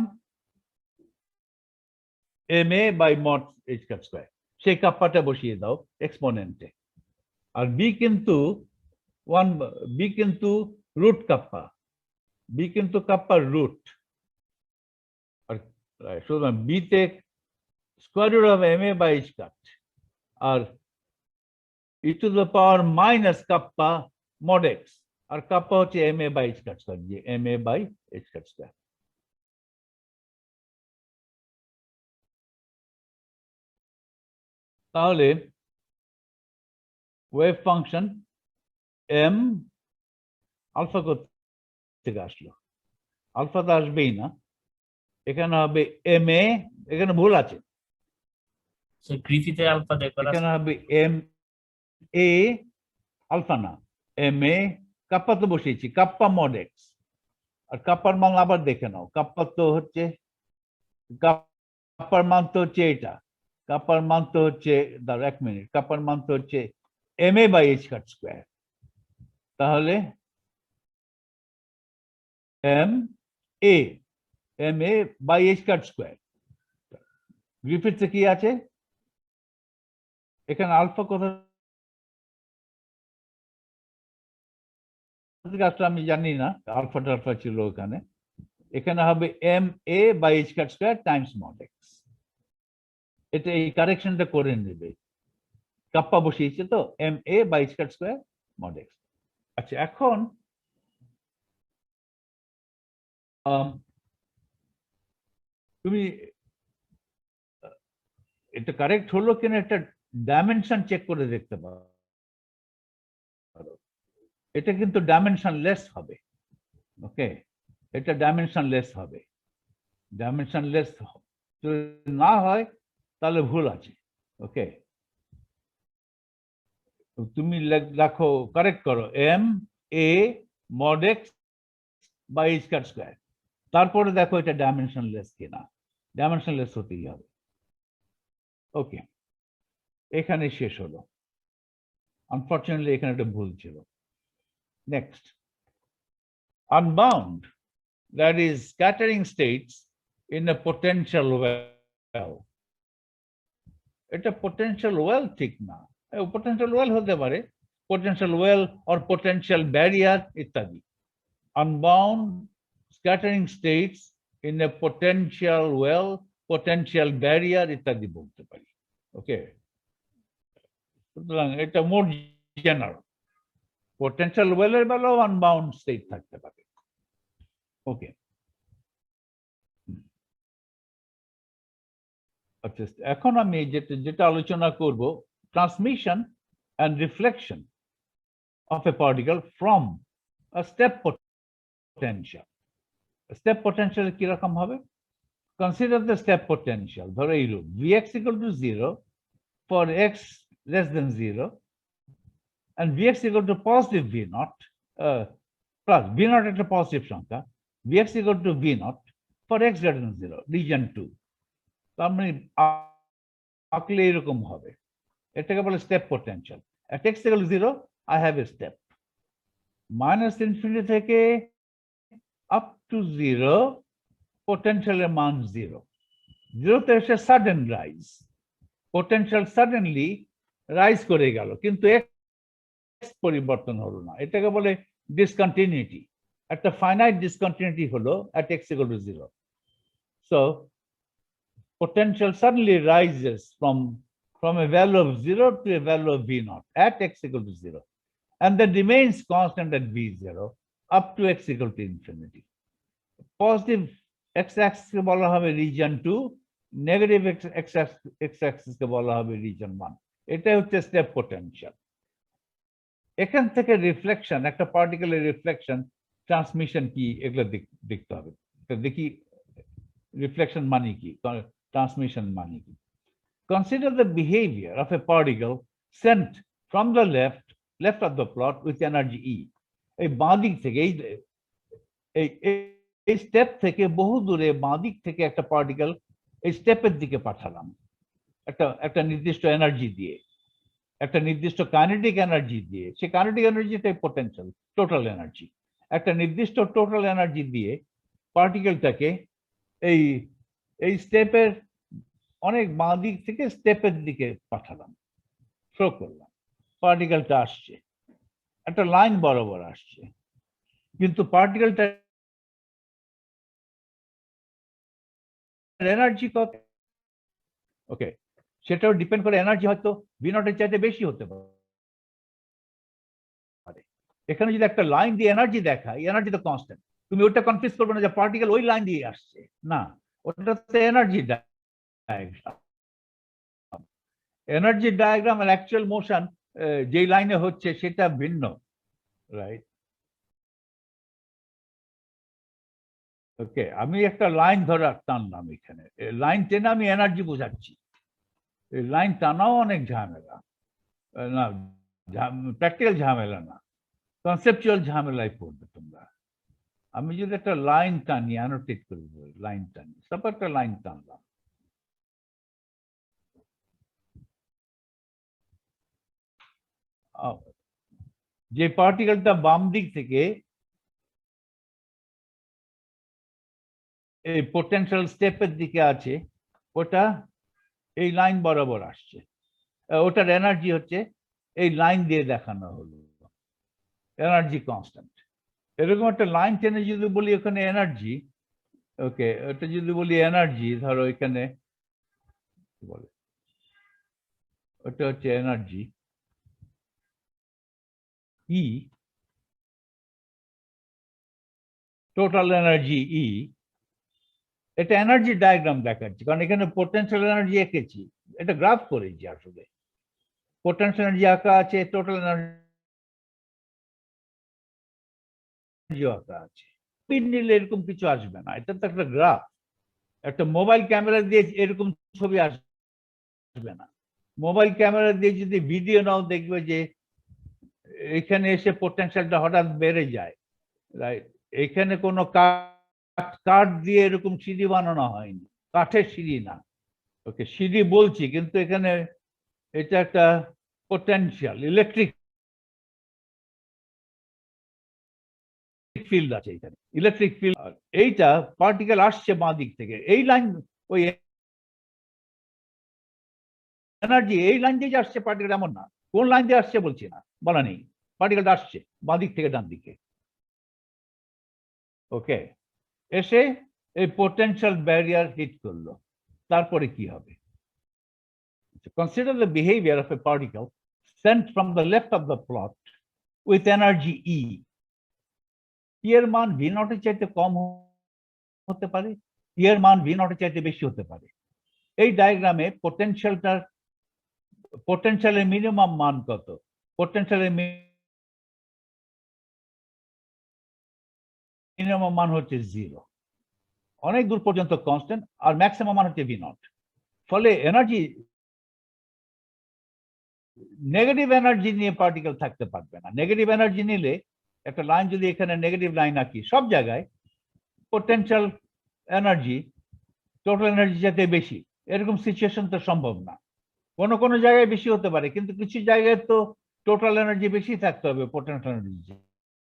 ma by mod h cut square, সেই কাপ্পাটা বসিয়ে দাও এক্সপোনেন্টে। আর বি কিন্তু রুট কাপ্পা, বি কিন্তু কাপ্পার রুট। আর সুতরাং বিতে square root of m A by H cut, আর e to the power minus kappa mod x, আর কাপ্পা হচ্ছে m A by H cut square, দিয়ে m A by H cut square. তাহলে ওয়েভ ফাংশন এম আলফা থেকে আসলো, alpha তো আসবেই না, এখানে হবে এম এ, এখানে ভুল আছে, গ্রিফিথে আলফা দেখো, এখানে হবে এম এ আলফা না, এম এ কাপ্পা তো বসিয়েছি, কাপ্পা মড এক্স। আর কাপ্পার মান আবার দেখে নাও, কাপ্পা তো হচ্ছে, কাপ্পার মান তো হচ্ছে এটা, কাপ্পার মান তো হচ্ছে, দাঁড়া এক মিনিট, কাপ্পার মান তো হচ্ছে m A by H cut square. তাহলে m A by H cut square. গ্রিফিথে কি আছে এখানে? আলফা কোথা থেকে আসলে আমি জানি না, আলফা টালফা ছিল ওখানে। এখানে হবে m A by H cut square times mod x. এটা এই কারেকশনটা করে নেবে, কাপ্পা বসিয়েছে তো, m A by H cut square mod x. আচ্ছা, এখন তুমি এটা কারেক্ট হলো কিনা একটা ডাইমেনশন চেক করে দেখতে পারো। এটা কিন্তু ডাইমেনশনলেস হবে, ওকে, এটা ডাইমেনশনলেস হবে। ডাইমেনশনলেস যদি না হয় তাহলে ভুল আছে। ওকে, তুমি দেখো, কারেক্ট করো m a mod x by square square, তারপরে দেখো এটা ডাইমেনশনলেস কিনা। ডাইমেনশনলেস হতেই হবে। ওকে, এখানে শেষ হলো। আনফরচুনেটলি এখানে একটা ভুল ছিল। Next, unbound, that is scattering states in a potential well. এটা potential well ঠিক না। potential well হতে পারে, potential well or potential barrier ইত্যাদি। Unbound scattering states in a potential well, potential barrier ইত্যাদি বলতে পারি। ওকে, সুতরাং এটা মোর জেনারেল। পোটেনশিয়াল ওয়েলের বেলাও আনবাউন্ড স্টেট থাকতে পারে। ওকে, আচ্ছা, এখন আমি যেটা আলোচনা করব, transmission and reflection of a particle from a step potential. Step potential কিরকম হবে? কনসিডার দ্য স্টেপ পোটেনশিয়াল, ধরো এইরূপ Vx equal to 0 for x less than 0 and Vx equal to positive V naught plus V naught একটা positive সংখ্যা, Vx equal to V naught for x greater than 0, region 2। তার মানে আঁকলে এরকম হবে, এটাকে বলে step potential. at x equal to 0 I have a step minus infinity থেকে up to 0, পোটেনশিয়ালের মান 0। 0 তে এসে sudden rise, potential suddenly rise করে গেল, কিন্তু এক্স পরিবর্তন হলো না। এটাকে বলে ডিসকন্টিনিউটি। একটা ফাইনাইট ডিসকন্টিনিউটি হলো at x equal to 0. So potential suddenly rises from a value of 0 to a value of V naught at x equal to 0, and then remains constant at V0 up to x equal to infinity. Positive x-axis কে বলা হবে region 2, negative x-axis কে বলা হবে region 1। এটা হচ্ছে step potential. এখান থেকে reflection, একটা পার্টিকেলের reflection, transmission কি, এগুলো দেখতে হবে। দেখি রিফ্লেকশন মানে কি, ট্রান্সমিশন মানে কি। Consider the behavior of a particle sent from the left of the plot with energy E. এই বাঁদিক থেকে এই স্টেপ থেকে বহু দূরে বাঁদিক থেকে একটা পার্টিকেল এই স্টেপের দিকে পাঠালাম একটা নির্দিষ্ট এনার্জি দিয়ে, একটা নির্দিষ্ট কাইনেটিক এনার্জি দিয়ে। সে কাইনেটিক এনার্জিটাই পোটেনশিয়াল, টোটাল এনার্জি। একটা নির্দিষ্ট টোটাল এনার্জি দিয়ে পার্টিকেলটাকে এই স্টেপের অনেক বাঁ দিক থেকে স্টেপের দিকে পাঠালাম, থ্রো করলাম। পার্টিকেলটা আসছে, একটা লাইন বরাবর আসছে, কিন্তু পার্টিকেলটা এনার্জি কত, ওকে, সেটাও ডিপেন্ড করে। এনার্জি হয়তো ভি নটের চাইতে বেশি হতে পারে। এখানে যদি একটা লাইন দিয়ে এনার্জি দেখায়, এনার্জি তো কনস্ট্যান্ট, তুমি ওটা কনফিউজ করবে না যে পার্টিকেল ওই লাইন দিয়ে আসছে, না, ওটা তো এনার্জি ডায়াগ্রাম। এনার্জি ডায়াগ্রাম আর অ্যাকচুয়াল মোশন যেই লাইনে হচ্ছে সেটা ভিন্ন, রাইট? ওকে, আমি একটা লাইন ধরে টানলাম, এখানে লাইন টেনে আমি এনার্জি বোঝাচ্ছি। এই লাইন টানাও অনেক ঝামেলা, না প্র্যাকটিক্যাল ঝামেলা না, কনসেপচুয়াল ঝামেলায় পড়বে তোমরা। আমি যদি একটা লাইন টানি, অ্যানোটেট করে দেবো, লাইন টানি, সব একটা লাইন টানলাম, যে পার্টিকেলটা বাম দিক থেকে এই পোটেনশিয়াল স্টেপের দিকে আছে, ওটা এই লাইন বরাবর আসছে, ওটার এনার্জি হচ্ছে এই লাইন দিয়ে দেখানো হলো, এনার্জি কনস্ট্যান্ট। এরকম একটা লাইন টেনে যদি বলি ওখানে এনার্জি, ওকে, ওটা যদি বলি এনার্জি, ধরো এখানে বলে ওটা হচ্ছে এনার্জি ই, টোটাল এনার্জি ই। এটা এনার্জি ডায়াগ্রাম দেখাচ্ছি, কারণ এখানে পোটেনশিয়াল এনার্জি এঁকেছি, এটা গ্রাফ করেছি। আসলে পোটেনশিয়াল এনার্জি আঁকা আছে, টোটাল এনার্জি আঁকা আছে। পিন নিলে এরকম কিছু আসবে না, এটা তো একটা গ্রাফ। একটা মোবাইল ক্যামেরা দিয়ে এরকম ছবি আসবে না। মোবাইল ক্যামেরা দিয়ে যদি ভিডিও নাও, দেখবে যে এখানে এসে পোটেনশিয়ালটা হঠাৎ বেড়ে যায়, রাইট? এখানে কোনো কাঠ দিয়ে এরকম সিঁড়ি বানানো হয়নি, কাঠের সিঁড়ি না। ওকে, সিঁড়ি বলছি, কিন্তু এখানে এটা একটা পোটেনশিয়াল ইলেকট্রিক ফিল্ড আছে এখানে, ইলেকট্রিক ফিল্ড। এইটা পার্টিকেল আসছে বাঁ দিক থেকে, এই লাইন, ওই এনার্জি এই লাইন দিয়ে আসছে পার্টিকেল, এমন না কোন লাইন দিয়ে আসছে বলছি না, বলা নেই। পার্টিকেলটা আসছে বাঁ দিক থেকে ডান দিকে। ওকে, এসে এই পোটেনশিয়াল ব্যারিয়ার হিট করলো, তারপরে কি হবে? Consider the behavior of a particle sent from the left of the plot with energy E. এর মান V নট এর চাইতে কম হতে পারে, এর মান V নট এর চাইতে বেশি হতে পারে। এই ডায়াগ্রামে পোটেনশিয়ালের মিনিমাম মান কত? পোটেনশিয়ালের মিনিমাম মান হচ্ছে 0, অনেক দূর পর্যন্ত কনস্ট্যান্ট, আর ম্যাক্সিমাম মান হচ্ছে V নট। ফলে এনার্জি, নেগেটিভ এনার্জি নিয়ে পার্টিকেল থাকতে পারবে না। নেগেটিভ এনার্জি নিলে, একটা লাইন যদি এখানে নেগেটিভ লাইন আঁকি, সব জায়গায় পোটেনশিয়াল এনার্জি টোটাল এনার্জি যাতে বেশি, এরকম সিচুয়েশন তো সম্ভব না। কোনো কোনো জায়গায় বেশি হতে পারে, কিন্তু কিছু জায়গায় তো টোটাল এনার্জি বেশি থাকতে হবে পোটেনশিয়াল এনার্জি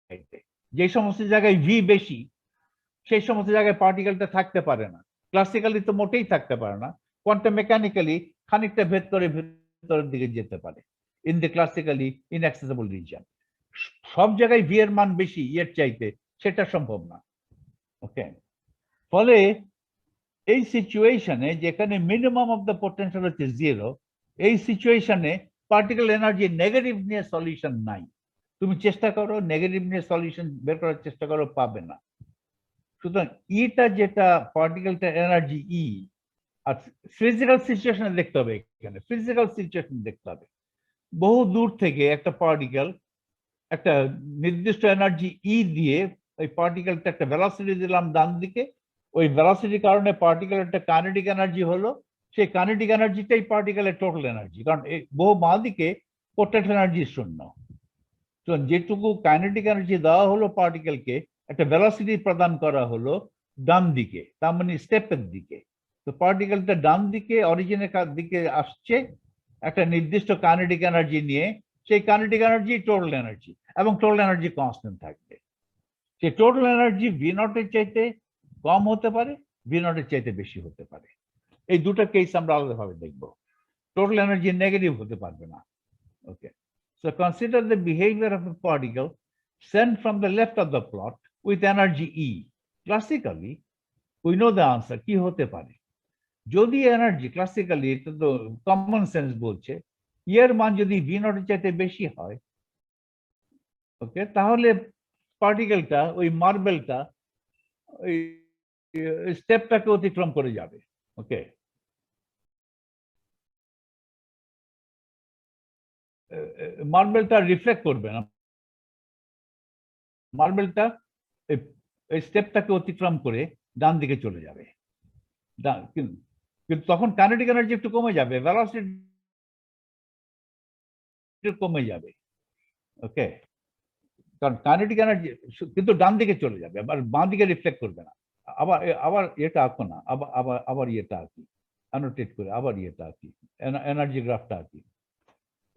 চাইতে। যে সমস্ত জায়গায় ভি বেশি, সেই সমস্ত জায়গায় পার্টিকেলটা থাকতে পারে না। ক্লাসিক্যালি তো মোটেই থাকতে পারে না, কোয়ান্টাম মেকানিক্যালি খানিকটা ভেতরের দিকে যেতে পারে, ইন দ্য ক্লাসিক্যালি ইনঅ্যাক্সেসিবল রিজিয়ন। সব জায়গায় ভি এর মান বেশি এর চাইতে, সেটা সম্ভব না। ওকে, ফলে এই সিচুয়েশনে, যেখানে মিনিমাম অফ দ্য পোটেনশিয়াল হচ্ছে 0, এই সিচুয়েশনে পার্টিকেল এনার্জি নেগেটিভ নিয়ে সলিউশন নাই। তুমি চেষ্টা করো নেগেটিভ নিয়ে সলিউশন বের করার চেষ্টা করো, পাবে না। সুতরাং ইটা যেটা পার্টিকেলটা এনার্জি ই, আর ফিজিক্যাল সিচুয়েশনে দেখতে হবে, এখানে ফিজিক্যাল সিচুয়েশন দেখতে হবে। বহু দূর থেকে একটা পার্টিকেল একটা নির্দিষ্ট এনার্জি ই দিয়ে, ওই পার্টিকেলটা একটা ভেলোসিটি দিলাম ডান দিকে, ওই ভেলোসিটির কারণে পার্টিকেল একটা কাইনেটিক এনার্জি হলো, সেই কাইনেটিক এনার্জিটাই পার্টিকেলের টোটাল এনার্জি, কারণ বহু বাঁ দিকে পোটেনশিয়াল এনার্জি শূন্য। তো যেটুকু কাইনেটিক এনার্জি দেওয়া হলো পার্টিকেলকে, একটা ভেলোসিটি প্রদান করা হলো ডান দিকে, তার মানে স্টেপের দিকে। তো পার্টিকেলটা ডান দিকে অরিজিনের দিকে আসছে একটা নির্দিষ্ট কাইনেটিক এনার্জি নিয়ে, সেই কাইনেটিক এনার্জি টোটাল এনার্জি, এবং টোটাল এনার্জি কনস্ট্যান্ট থাকবে। সেই টোটাল এনার্জি ভি নট এর চাইতে কম হতে পারে, ভি নট এর চাইতে বেশি হতে পারে। এই দুটো কেস আমরা আলাদাভাবে দেখব। টোটাল এনার্জি নেগেটিভ হতে পারবে না। ওকে, so consider the behavior of a particle sent from the left of the plot with energy E. Classically, we know the answer. কি হতে পারে? যদি এনার্জি, ক্লাসিক্যালি এটা তো কমন সেন্স বলছে, এর মান যদি ভি নট এর চাইতে বেশি হয়, ওকে, তাহলে পার্টিকেলটা, ওই মার্বেলটা, ওই স্টেপটাকে অতিক্রম করে যাবে। ওকে, মার্বেলটা রিফ্লেক্ট করবে না, মার্বেলটা এই স্টেপটাকে অতিক্রম করে ডান দিকে চলে যাবে। কিন্তু তখন কাইনেটিক এনার্জি একটু কমে যাবে, ভেলোসিটি কমে যাবে। ওকে, কারণ কাইনেটিক এনার্জি কিন্তু ডান দিকে চলে যাবে, আবার বাঁ দিকে রিফ্লেক্ট করবে না। আবার আবার এটা আঁকো না, আবার আবার আবার ইয়েটা আঁকি, অ্যানোটেট করে আবার ইয়েটা আঁকি, এনার্জি গ্রাফটা আঁকি।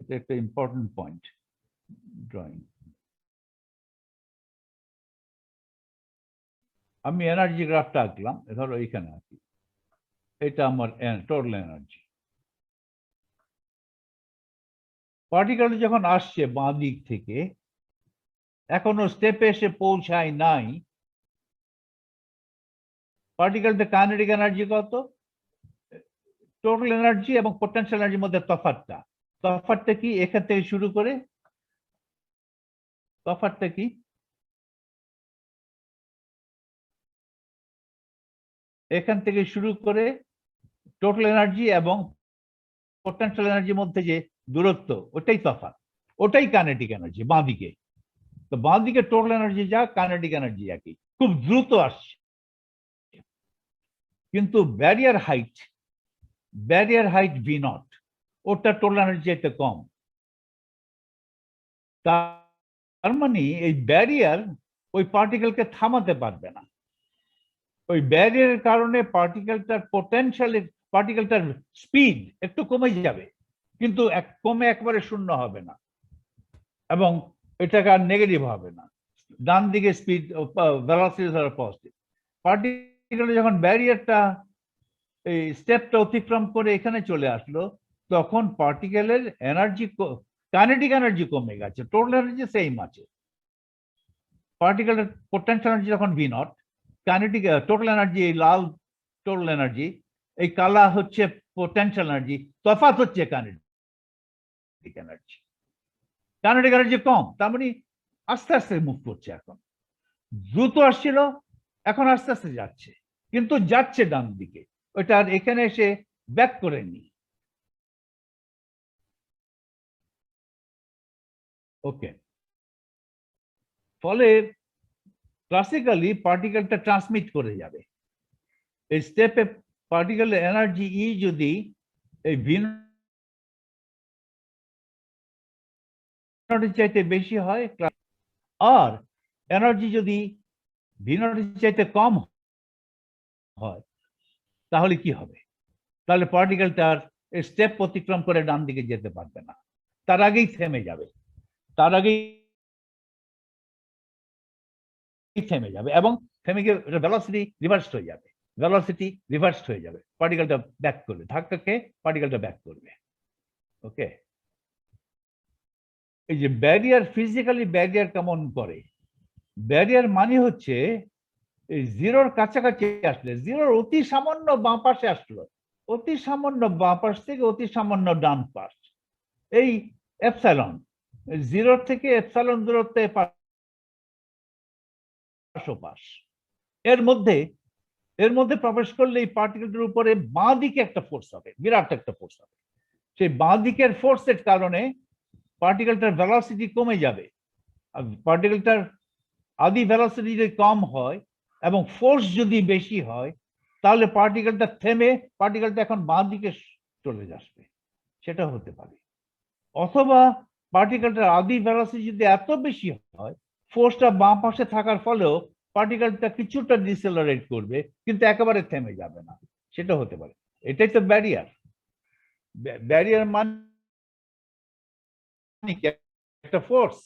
এটা একটা ইম্পর্টেন্ট পয়েন্ট ড্রয়িং। আমি এনার্জি গ্রাফটা আঁকলাম, ধরো এইখানে আঁকি, এটা আমার টোটাল এনার্জি। পার্টিকেল যখন আসছে বাঁ দিক থেকে, এখনো স্টেপে এসে পৌঁছায় নাই, পার্টিকেলটা কাইনেটিক এনার্জি কত? টোটাল এনার্জি এবং পোটেনশিয়াল এনার্জির মধ্যে তফাৎটা কি? এখান থেকে শুরু করে তফাৎটা কি? এখান থেকে শুরু করে টোটাল এনার্জি এবং পোটেনশিয়াল এনার্জির মধ্যে যে দূরত্ব, ওটাই তফাৎ, ওটাই কাইনেটিক এনার্জি বাঁ দিকে। তো বাঁ দিকে টোটাল এনার্জি যা, কাইনেটিক এনার্জি একই, খুব দ্রুত আসছে। কিন্তু ব্যারিয়ার হাইট ভি নট, ওটা টোটাল এনার্জি চাইতে কম। তার মানে এই ব্যারিয়ার ওই পার্টিকেলকে থামাতে পারবে না। ওই ব্যারিয়ারের কারণে পার্টিকেলটার স্পিড একটু কমে যাবে, কিন্তু কমে একবারে শূন্য হবে না, এবং এটাকে আর নেগেটিভ হবে না। ডান দিকে স্পিড ভেলোসিটি ধরা পজিটিভ। পার্টিকেল যখন ব্যারিয়ারটা এই স্টেপটা অতিক্রম করে এখানে চলে আসলো, তখন পার্টিকেলের এনার্জি, কাইনেটিক এনার্জি কমে গেছে, টোটাল এনার্জি সেম আছে। পার্টিকেলের পোটেনশিয়াল এনার্জি যখন V naught, kinetic total energy, এই লাল টোটাল এনার্জি, এই কালা হচ্ছে পোটেনশিয়াল এনার্জি, তফাৎ হচ্ছে কাইনেটিক এনার্জি। কাইনেটিক এনার্জি কম, তার মানে আস্তে আস্তে মুভ করছে। এখন দ্রুত আসছিল, এখন আস্তে আস্তে যাচ্ছে, কিন্তু যাচ্ছে ডান দিকে। ওইটা আর এখানে এসে ব্যাক করেনি। ওকে, ফলে ক্লাসিক্যালি পার্টিকেলটা ট্রান্সমিট করে যাবে। এই স্টেপে পার্টিকেলের এনার্জি ই যদি এই ভি নটের চাইতে বেশি হয়, আর এনার্জি যদি ভি নটের চাইতে কম হয়, তাহলে কি হবে? তাহলে পার্টিকেলটার স্টেপ অতিক্রম করে ডান দিকে যেতে পারবে না, তার আগেই থেমে যাবে। তার আগেই থেমে যাবে, এবং থেমে গিয়ে ভেলোসিটি রিভার্স হয়ে যাবে। পার্টিকেলটা ব্যাক করবে, ধাক্কা খেয়ে পার্টিকেলটা ব্যাক করবে। ওকে, এই যে ব্যারিয়ার, ফিজিক্যালি ব্যারিয়ার কেমন করে? ব্যারিয়ার মানে হচ্ছে এই জিরোর কাছাকাছি আসলে, জিরোর অতি সামান্য বাঁ পাশে আসলো, অতি সামান্য বাঁ পাশ থেকে অতি সামান্য ডান পাশ, এই এপসাইলন, জিরোর থেকে এপসাইলন দূরত্বে পাশ, এর মধ্যে প্রবেশ করলে এই পার্টিকেলটার উপরে বাঁ দিকে একটা ফোর্স হবে, বিরাট একটা ফোর্স হবে। সেই বাঁ দিকের ফোর্সের কারণে পার্টিকেলটার ভেলোসিটি কমে যাবে। আর পার্টিকেলটার আদি ভেলোসিটি যদি কম হয় এবং ফোর্স যদি বেশি হয়, তাহলে পার্টিকেলটা থেমে পার্টিকেলটা এখন বাঁ দিকে চলে আসবে, সেটা হতে পারে। অথবা পার্টিকেলটার আদি ভেলোসিটি যদি এত বেশি হয়, ফোর্সটা বাঁ পাশে থাকার ফলেও পার্টিকেলটা কিছুটা ডিসেলারেট করবে, কিন্তু একেবারে থেমে যাবে না, সেটা হতে পারে। এটাই তো ব্যারিয়ার। ব্যারিয়ার মানে একটা ফোর্স,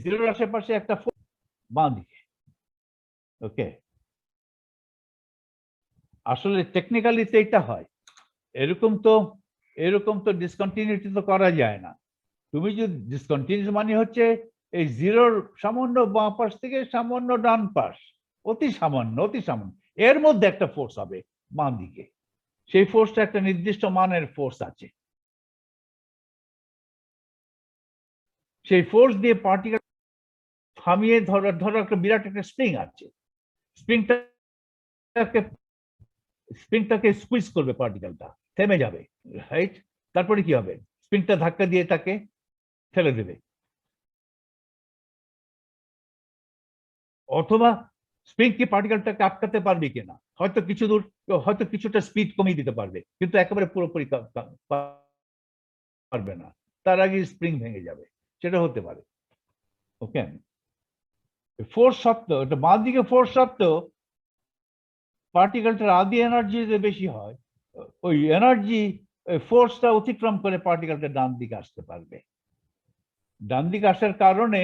জিরোর আশেপাশে একটা ফোর্স বাঁ দিকে। ওকে, আসলে টেকনিক্যালি তো এটা হয়, এরকম তো ডিসকন্টিনিউটি তো করা যায় না। তুমি যদি ডিসকন্টিনিউস মানে হচ্ছে এই জিরোর সামান্য বাঁ পাশ থেকে সামান্য ডান পাশ, অতি সামান্য এর মধ্যে একটা ফোর্স হবে বাঁ দিকে। সেই ফোর্সটা একটা নির্দিষ্ট মানের ফোর্স আছে, সেই ফোর্স দিয়ে পার্টিকেল থামিয়ে ধরো একটা বিরাট একটা স্প্রিং আছে, স্প্রিংটাকে স্কুইজ করবে, পার্টিকেলটা থেমে যাবে, রাইট? তারপরে কি হবে? স্প্রিংটা ধাক্কা দিয়ে তাকে ফেলে দেবে। অথবা স্প্রিং কি পার্টিকেলটাকে আটকাতে পারবে কিনা, হয়তো কিছু দূর, হয়তো কিছুটা স্পিড কমিয়ে দিতে পারবে, কিন্তু একেবারে পুরোপুরি পারবে না, তার আগে স্প্রিং ভেঙে যাবে, সেটা হতে পারে। ওকে, ফোর্স সত্ত্বেও, এটা বাঁ দিকে ফোর্স সত্ত্বেও পার্টিকেলটার আদি এনার্জি যদি বেশি হয়, ওই এনার্জি ফোর্সটা অতিক্রম করে পার্টিকেলটা ডান দিকে আসতে পারবে। ডান দিকে আসার কারণে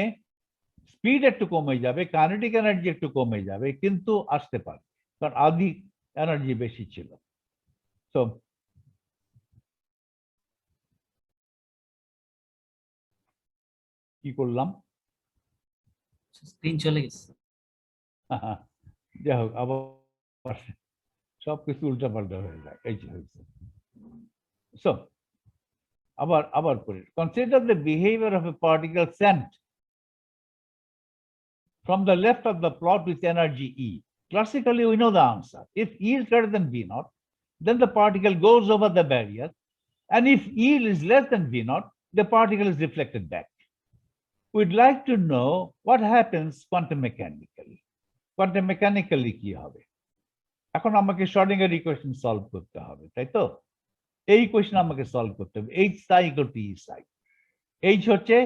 স্পিড একটু কমে যাবে, কাইনেটিক এনার্জি একটু কমে যাবে, কিন্তু আসতে পারবে, কারণ আদি এনার্জি বেশি ছিল। তো কি করলাম? স্ক্রিন চলে গেছে। যাই হোক, আবার সবকিছু উল্টাপাল্টা হয়ে যায়, এই যে হয়েছে। সো আবার করি, consider the behaviour of a particle sent from the left of the plot with energy E. Classically, we know the answer. If E is greater than V naught, then the particle goes over the barrier, and if E is less than V naught, the particle is reflected back. We'd like to know what happens quantum mechanically. Quantum mechanically কি হবে? এখন আমাকে Schrödinger equation solve করতে হবে, তাই তো? এই equation আমাকে সলভ করতে হবে। H psi equal to E psi। H হচ্ছে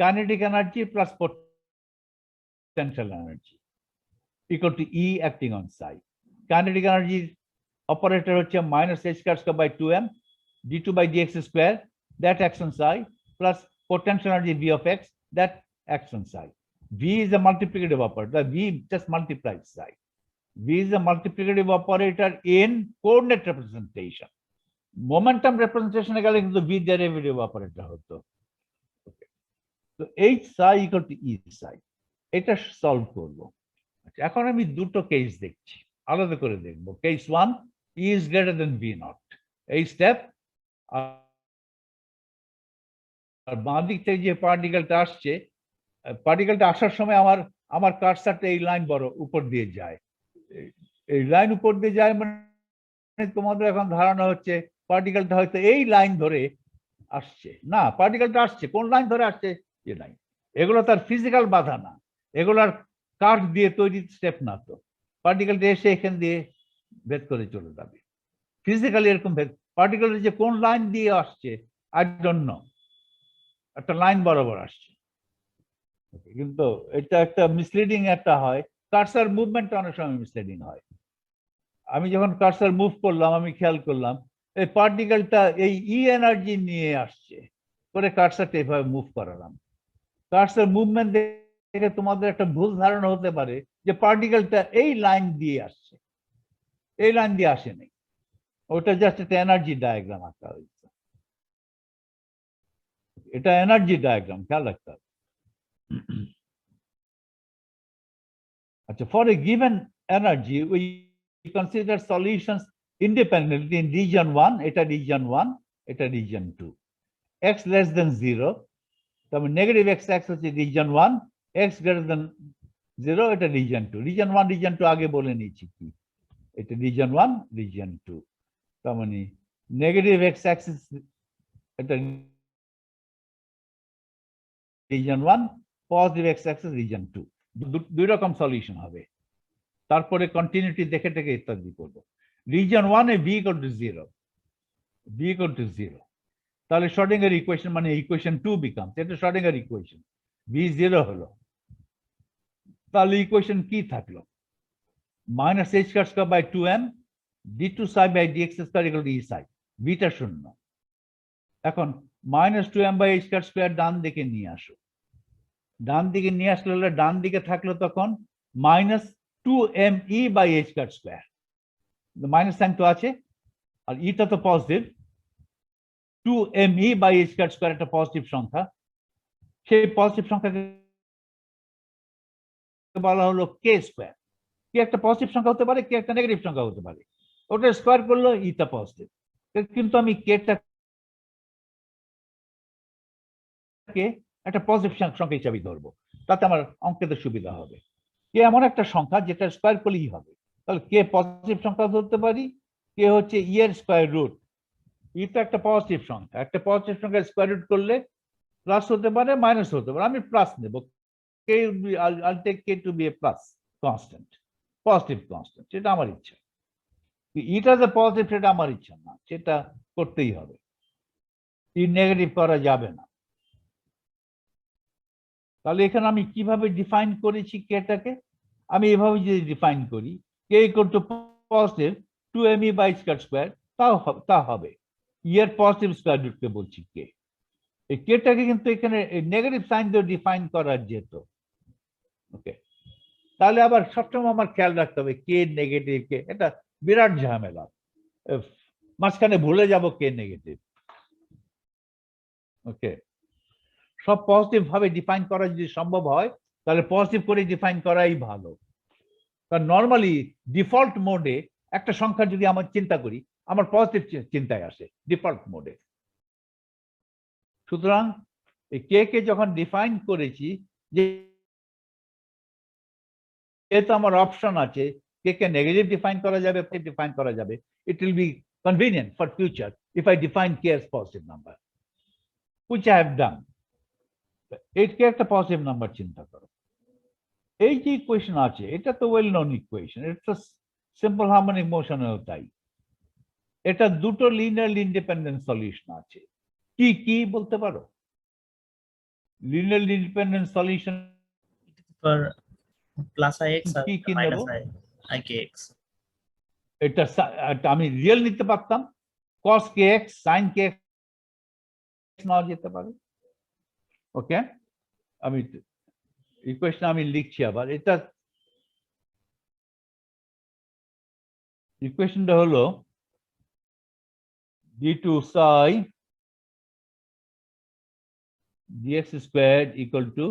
kinetic energy plus potential energy equal to E acting on psi। Kinetic এনার্জির অপারেটর হচ্ছে minus h squared square by 2m d2 by dx square that acts on psi plus potential energy V of x that acts on psi। V is a multiplicative operator. The V just multiplies psi. V is a multiplicative operator in coordinate representation. Momentum representation গেলে কিন্তু V derivative operator হতো। তো H psi equal to E psi, এটা solve করব। এখন আমি দুটো case দেখছি, আলাদা করে দেখব। Case 1, E is greater than V naught, এই স্টেপ। আর বাঁ দিক থেকে যে পার্টিকেলটা আসছে, পার্টিকেলটা আসার সময় আমার কার্সারটা এই লাইন বড় উপর দিয়ে যায়, এই লাইন উপর দিয়ে যায় মানে তোমাদের এখন ধারণা হচ্ছে পার্টিকেলটা হয়তো এই লাইন ধরে আসছে। না, পার্টিকেলটা আসছে কোন লাইন ধরে আসছে? যে লাইন। এগুলো তার ফিজিক্যাল বাধা না, এগুলার কার্ভ দিয়ে তৈরি স্টেপ না তো। পার্টিকেলটা এসে এখান দিয়ে ভেদ করে চলে যাবে ফিজিক্যালি এরকম ভেদ। পার্টিকেলটা যে কোন লাইন দিয়ে আসছে আই ডোন্ট নো, একটা লাইন বরাবর আসছে। কিন্তু এটা একটা মিসলিডিং একটা হয়, কার্সার মুভমেন্টটা অনেক সময় মিসলিডিং হয়। আমি যখন কার্সার মুভ করলাম আমি খেয়াল করলাম এই পার্টিকেলটা এই ই এনার্জি নিয়ে আসছে, করে কার্সারটা এভাবে মুভ করালাম। কার্সার মুভমেন্ট দেখে তোমাদের একটা ভুল ধারণা হতে পারে যে পার্টিকেলটা এই লাইন দিয়ে আসছে, এই লাইন দিয়ে আসেনি, ওটা জাস্ট একটা এনার্জি ডায়াগ্রাম আঁকা হয়েছে। এটা এনার্জি ডায়াগ্রাম, খেয়াল রাখতে হবে। আচ্ছা, for a given energy we consider solutions independently in region 1, এটা region 1, এটা region 2, x less than 0, তবে নেগেটিভ x অ্যাক্স হচ্ছে region 1, x greater than 0 এটা region 2। region 1 region 2 আগে বলে নিয়েছি কি, এটা region 1 region 2, তার মানে নেগেটিভ x অ্যাক্সিস এটা region 1, positive x Axis region 2, দুই রকম সলিউশন হবে। তারপরে কন্টিনিউটি দেখে দেখে ইত্যাদি করব। region 1 A v equal to 0, v equal to 0, তাহলে শ্রোডিঙ্গার ইকুয়েশন মানে ইকুয়েশন 2 becomes, এটা শ্রোডিঙ্গার ইকুয়েশন, v 0 হলো। তাহলে ইকুয়েশন কি থাকলো? minus h squared by 2m d2 psi by dx square equal to E psi, vটা শূন্য। এখন minus 2m by h squared ডান দিকে নিয়ে আসো, ডান দিকে নিয়ে আসলে ডান দিকে থাকলো তখন minus 2me by h squared, minus sine তো আছে আর ইটা তো positive, 2me by h squared একটা পজিটিভ সংখ্যা, সেই পজিটিভ সংখ্যাকে বলা হলো কে স্কোয়ার। কি একটা পজিটিভ সংখ্যা হতে পারে, কি একটা নেগেটিভ সংখ্যা হতে পারে, ওটা স্কোয়ার করলো ইটা পজিটিভ। কিন্তু আমি কেটাকে একটা পজিটিভ সংখ্যা হিসাবে ধরবো, তাতে আমার অঙ্কেতে সুবিধা হবে। কে এমন একটা সংখ্যা যেটা স্কোয়ার করলেই হবে, তাহলে কে পজিটিভ সংখ্যা ধরতে পারি, কে হচ্ছে ই এর স্কোয়ার রুট। ই তো একটা পজিটিভ সংখ্যা, একটা পজিটিভ সংখ্যা স্কোয়ার রুট করলে প্লাস হতে পারে মাইনাস হতে পারে, আমি প্লাস নেব। কে I'll take k to be a plus constant, positive constant, সেটা আমার ইচ্ছা। ইটা যে পজিটিভ সেটা আমার ইচ্ছা না, সেটা করতেই হবে, ই নেগেটিভ করা যাবে না। তাহলে এখানে আমি কিভাবে ডিফাইন করেছি কেটাকে? আমি এভাবে যদি ডিফাইন করি k equal to positive 2me by square, তা হবে ই এর পজিটিভ স্কয়ার রুটকে বলছি কে। এই কেটাকে কিন্তু এখানে নেগেটিভ সাইন দিয়ে ডিফাইন করা যেত। ওকে, তাহলে আবার সবসময় আমার খেয়াল রাখতে হবে কে নেগেটিভ কে, এটা বিরাট ঝামেলা, মাঝখানে ভুলে যাব কে নেগেটিভ। ওকে, সব পজিটিভ ভাবে ডিফাইন করা যদি সম্ভব হয় তাহলে পজিটিভ করে ডিফাইন করাই ভালো। কারণ নর্মালি ডিফল্ট মোডে একটা সংখ্যা যদি আমার চিন্তা করি আমার পজিটিভ চিন্তায় আসে ডিফল্ট মোডে। সুতরাং এই কে কে যখন ডিফাইন করেছি, যে এতে আমার অপশন আছে কে কে নেগেটিভ ডিফাইন করা যাবে, ডিফাইন করা যাবে, it will be convenient for future if I define K as positive number, which I have done. এটাকে একটা পজিটিভ নাম্বার চিন্তা করো। এই যে ইকুয়েশন আছে এটা তো well known equation, it's simple harmonic মোশনেও তাই। এটা দুটো লিনিয়ারলি ইন্ডিপেন্ডেন্ট সলিউশন আছে। কি কি বলতে পারো? Linearly independent solution plus ix আর কি কি নেব? Minus ikx। এটা আমি রিয়েল নিতে পারতাম, cos kx sin kx নেওয়া যেতে পারে। ওকে, আমি ইকুয়েশন আমি লিখছি আবার। এটা ইকুয়েশনটা হলো d2 psi dx squared equal to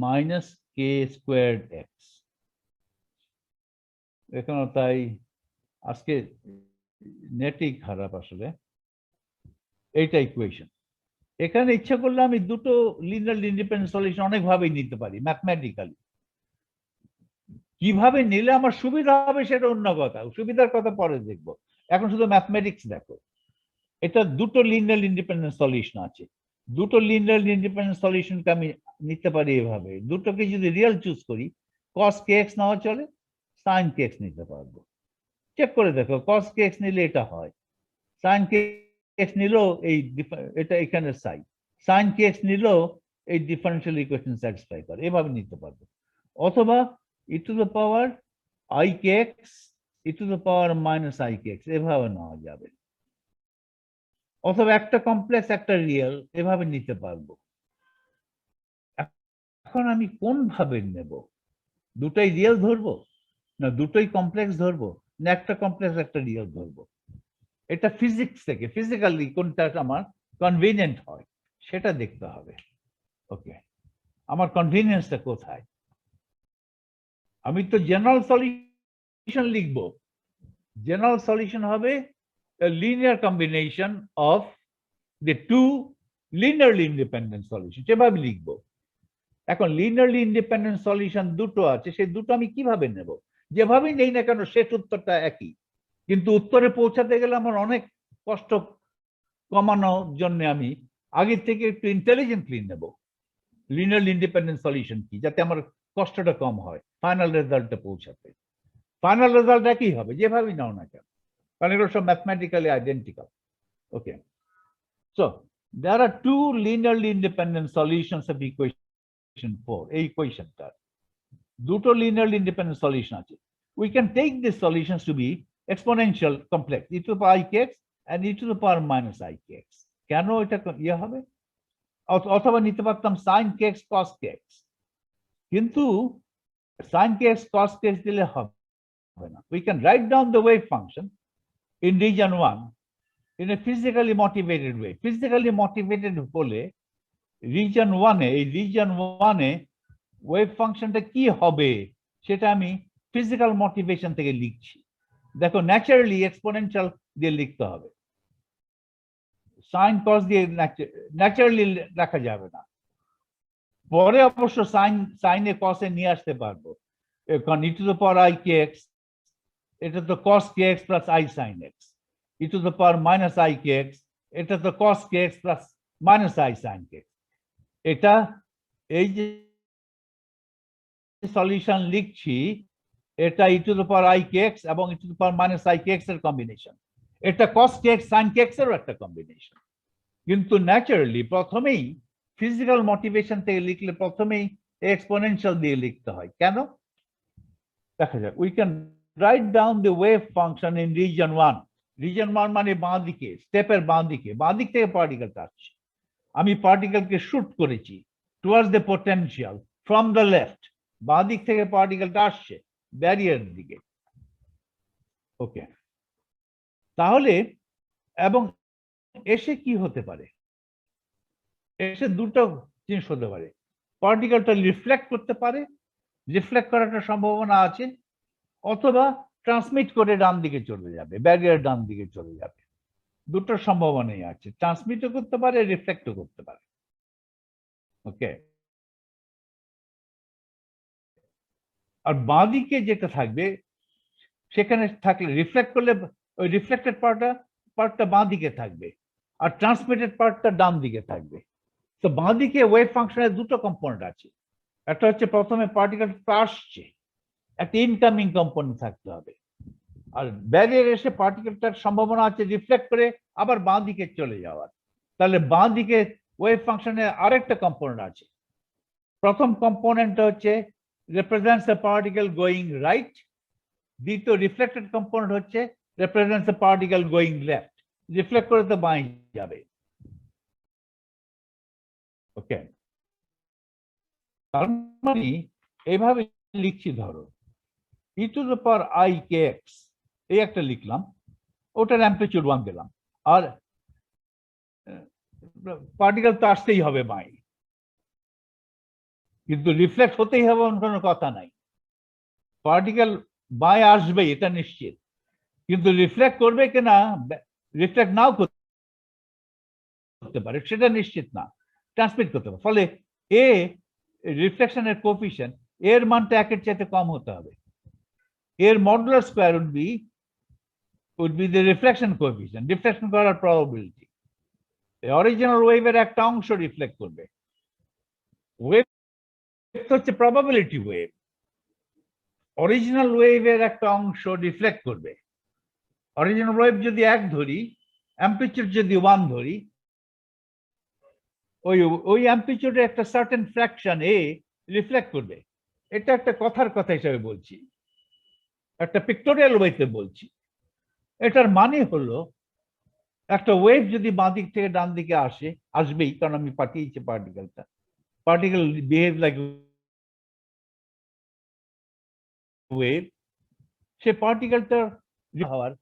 minus k squared x। এখানে তাই আজকে নেটই খারাপ আসলে। এইটা ইকুয়েশন। এখানে ইচ্ছা করলে আমি দুটো লিনিয়ারলি ইন্ডিপেন্ডেন্ট সলিউশন অনেকভাবেই নিতে পারি ম্যাথমেটিক্যালি। কিভাবে নিলে আমার সুবিধা হবে সেটা অন্য কথা, সুবিধার কথা পরে দেখবো। এখন শুধু ম্যাথমেটিক্স দেখো। এটা দুটো লিনিয়ারলি ইন্ডিপেন্ডেন্ট সলিউশন আছে। দুটো লিনিয়ারলি ইন্ডিপেন্ডেন্ট সলিউশনকে আমি নিতে পারি এভাবে। দুটোকে যদি রিয়েল চুজ করি, cos kx নেওয়া চলে, sin kx নিতে পারবো। চেক করে দেখো, cos kx নিলে এটা হয়, sin kx নিলেও এটা এখানে সাই, sin kx নিলেও এই ডিফারেন্সিয়াল ইকুয়েশন স্যাটিসফাই করে। এভাবে নিতে পারবো। অথবা e to the power ikx e to the power minus ikx এভাবে নেওয়া যাবে। অথবা একটা কমপ্লেক্স একটা রিয়েল, এভাবে নিতে পারবো। এখন আমি কোন ভাবে নেব? দুটাই রিয়েল ধরবো, না দুটোই কমপ্লেক্স ধরবো, না একটা কমপ্লেক্স একটা রিয়েল ধরবো? এটা ফিজিক্স থেকে, ফিজিক্যালি কোনটা আমার কনভিনিয়েন্ট হয় সেটা দেখতে হবে। ওকে, আমার কনভিনিয়েন্সটা কোথায়? আমি তো জেনারেল সলিউশন লিখবো। জেনারেল সলিউশন হবে a linear combination of the two linearly independent solutions, যেভাবে লিখবো। এখন লিনিয়ারলি ইন্ডিপেন্ডেন্ট সলিউশন দুটো আছে, সেই দুটো আমি কিভাবে নেব? যেভাবেই নেই না কেন শেষ উত্তরটা একই, কিন্তু উত্তরে পৌঁছাতে গেলে আমার অনেক কষ্ট কমানোর জন্য আমি আগে থেকে একটু ইন্টেলিজেন্টলি নেব লিনিয়ারলি ইন্ডিপেন্ডেন্ট সলিউশন কি, যাতে আমার কষ্টটা কম হয় ফাইনাল রেজাল্টে পৌঁছাতে। ফাইনাল রেজাল্ট একই হবে যেভাবেই নাও না কেন, কারণ এগুলো সব mathematically identical. Okay, so there are two linearly independent solutions of equation 4. এই ইকুয়েশনটা দুটো linearly independent solution আছে। We can take these solutions to be exponential complex, e to the power ikx and e to the power minus ikx. কেন এটা ইয়ে হবে? অথবা নিতে পারতাম sin kx cos kx, কিন্তু sin kx cos kx দিলে হবে না। We can write down the wave function in region 1 in a physically motivated way. Physically motivated হলে রিজন 1-এ, এই রিজন 1-এ ওয়েভ ফাংশনটা কি হবে সেটা আমি ফিজিক্যাল মোটিভেশন থেকে লিখছি। দেখো, ন্যাচারালি এক্সপোনেনশিয়াল দিয়ে লিখতে হবে, সাইন কস দিয়ে ন্যাচারালি লেখা যাবে না। পরে অবশ্য সাইনে কসে নিয়ে আসতে পারবো, কারণ e to the power i k x, এটা তো cos k x plus i sine x. E to the power minus i k x, এটা তো cos k x plus minus i sine k x. এটা এই যে solution লিখছি, এটা e to the power i k x এবং e to the power minus i k x এর combination. এটা cos k x sine k x এরও একটা কম্বিনেশন। কিন্তু ন্যাচারালি প্রথমেই ফিজিক্যাল মোটিভেশন থেকে লিখলে প্রথমেই এক্সপোনেনশিয়াল দিয়ে লিখতে হয়। কেন? দেখা যাক। We can write down the wave function in region 1। Reason 1 মানে বাঁ দিকে, স্টেপের বাঁ দিকে, বাঁ দিক থেকে পার্টিকেলটা আসছে। আমি পার্টিকেলকে শুট করেছি towards the potential from the left. বাঁ দিক থেকে পার্টিকেলটা আসছে ব্যারিয়ারের দিকে। ওকে, তাহলে এবং এসে কি হতে পারে? এসে দুটো জিনিস হতে পারে। পার্টিকেলটা রিফ্লেক্ট করতে পারে, রিফ্লেক্ট করার একটা সম্ভাবনা আছে, অথবা ট্রান্সমিট করে ডান দিকে চলে যাবে, ব্যারিয়ার ডান দিকে চলে যাবে। দুটোর সম্ভাবনাই আছে, ট্রান্সমিটও করতে পারে, রিফ্লেক্টও করতে পারে। ওকে, আর বাঁ দিকে যেটা থাকবে সেখানে থাকলে রিফ্লেক্ট করলে ওই রিফ্লেক্টেড পার্টটা বাঁ দিকে থাকবে, আর ট্রান্সমিটেড পার্টটা ডান দিকে থাকবে। তো বাঁ দিকে ওয়েভ ফাংশনের দুটো কম্পোনেন্ট আছে। একটা হচ্ছে প্রথমে পার্টিকেলটা আসছে, একটা ইনকামিং কম্পোনেন্ট থাকতে হবে। আর ব্যারিয়ার এসে পার্টিকেলটার সম্ভাবনা আছে রিফ্লেক্ট করে আবার বাঁ দিকে চলে যাওয়ার। তাহলে বাঁ দিকে ওয়েভ ফাংশনের আরেকটা কম্পোনেন্ট আছে। প্রথম কম্পোনেন্টটা হচ্ছে represents a particle going right, দ্বিতীয় রিফ্লেক্টেড কম্পোনেন্ট হচ্ছে represents a particle going left, reflect করে তো বাঁয়ে যাবে। ওকে, তার মানে এইভাবে লিখছি, ধরো e to the power I kx এই একটা লিখলাম, ওটার অ্যাম্পলিটিউড 1 দিলাম, আর পার্টিকেল তো আসতেই হবে বাঁয়ে, কিন্তু রিফ্লেক্ট হতেই হবে এমন কোনো কথা নাই। পার্টিকেল বাঁয়ে আসবে এটা নিশ্চিত, কিন্তু রিফ্লেক্ট করবে কিনা, রিফ্লেক্ট নাও করতে পারে সেটা নিশ্চিত না, ট্রান্সমিট করতে পারে। ফলে এ রিফ্লেকশনের কোএফিশিয়েন্ট এর মানটা একের চাইতে কম হতে হবে। এর modular square would be the reflection coefficient, reflection করার প্রবাবিলিটি। অরিজিনাল ওয়েভের একটা অংশ রিফ্লেক্ট করবে। ওয়েভ হচ্ছে প্রবাবিলিটি ওয়েভ, অরিজিনাল ওয়েভের একটা অংশ রিফ্লেক্ট করবে। অরিজিনাল ওয়েভ যদি 1 ধরি, অ্যাম্পলিটিউড যদি 1 ধরি, ওই অ্যাম্পলিটিউডের একটা সার্টেন ফ্র্যাকশন এ রিফ্লেক্ট করবে। এটা একটা কথার কথা হিসেবে বলছি, একটা পিক্টোরিয়াল ওয়েতে বলছি। এটার মানে হলো একটা ওয়েভ যদি বাঁ দিক থেকে ডান দিকে আসবেই, কারণ আমি পাঠিয়েছি পার্টিকেলটা, পার্টিকেল বিহেভ লাইক ওয়েভ, সে পার্টিকেলটার হওয়ার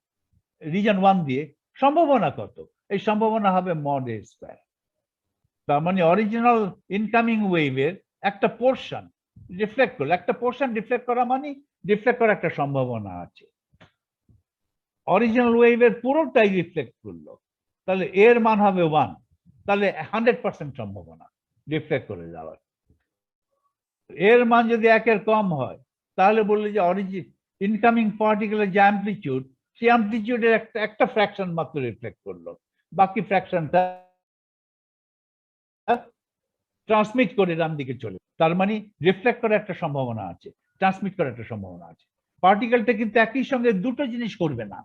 রিজন 1 দিয়ে সম্ভাবনা কত? এই সম্ভাবনা হবে মড এ স্কয়ার। তার মানে অরিজিনাল ইনকামিং ওয়েভের একটা পোর্শন রিফ্লেক্ট করলো, একটা পোর্শন রিফ্লেক্ট করা মানে রিফ্লেক্ট করার একটা সম্ভাবনা আছে। অরিজিনাল ওয়েভের পুরোটাই রিফ্লেক্ট করলো, তাহলে এর মান হবে 1, তাহলে 100% সম্ভাবনা রিফ্লেক্ট করে যাওয়ার। এর মান যদি 1-এর কম হয়, তাহলে বললে যে ইনকামিং পার্টিকেলের যে অ্যাম্পলিটিউড, সেই অ্যাম্পলিটিউডের একটা ফ্র্যাকশন মাত্র রিফ্লেক্ট করলো, বাকি ফ্র্যাকশনটা ট্রান্সমিট করে ডান দিকে চলে। তার মানে রিফ্লেক্ট করার একটা সম্ভাবনা আছে, ট্রান্সমিট করার একটা সম্ভাবনা আছে। পার্টিকেলটা কিন্তু একই সঙ্গে দুটো জিনিস করবে না।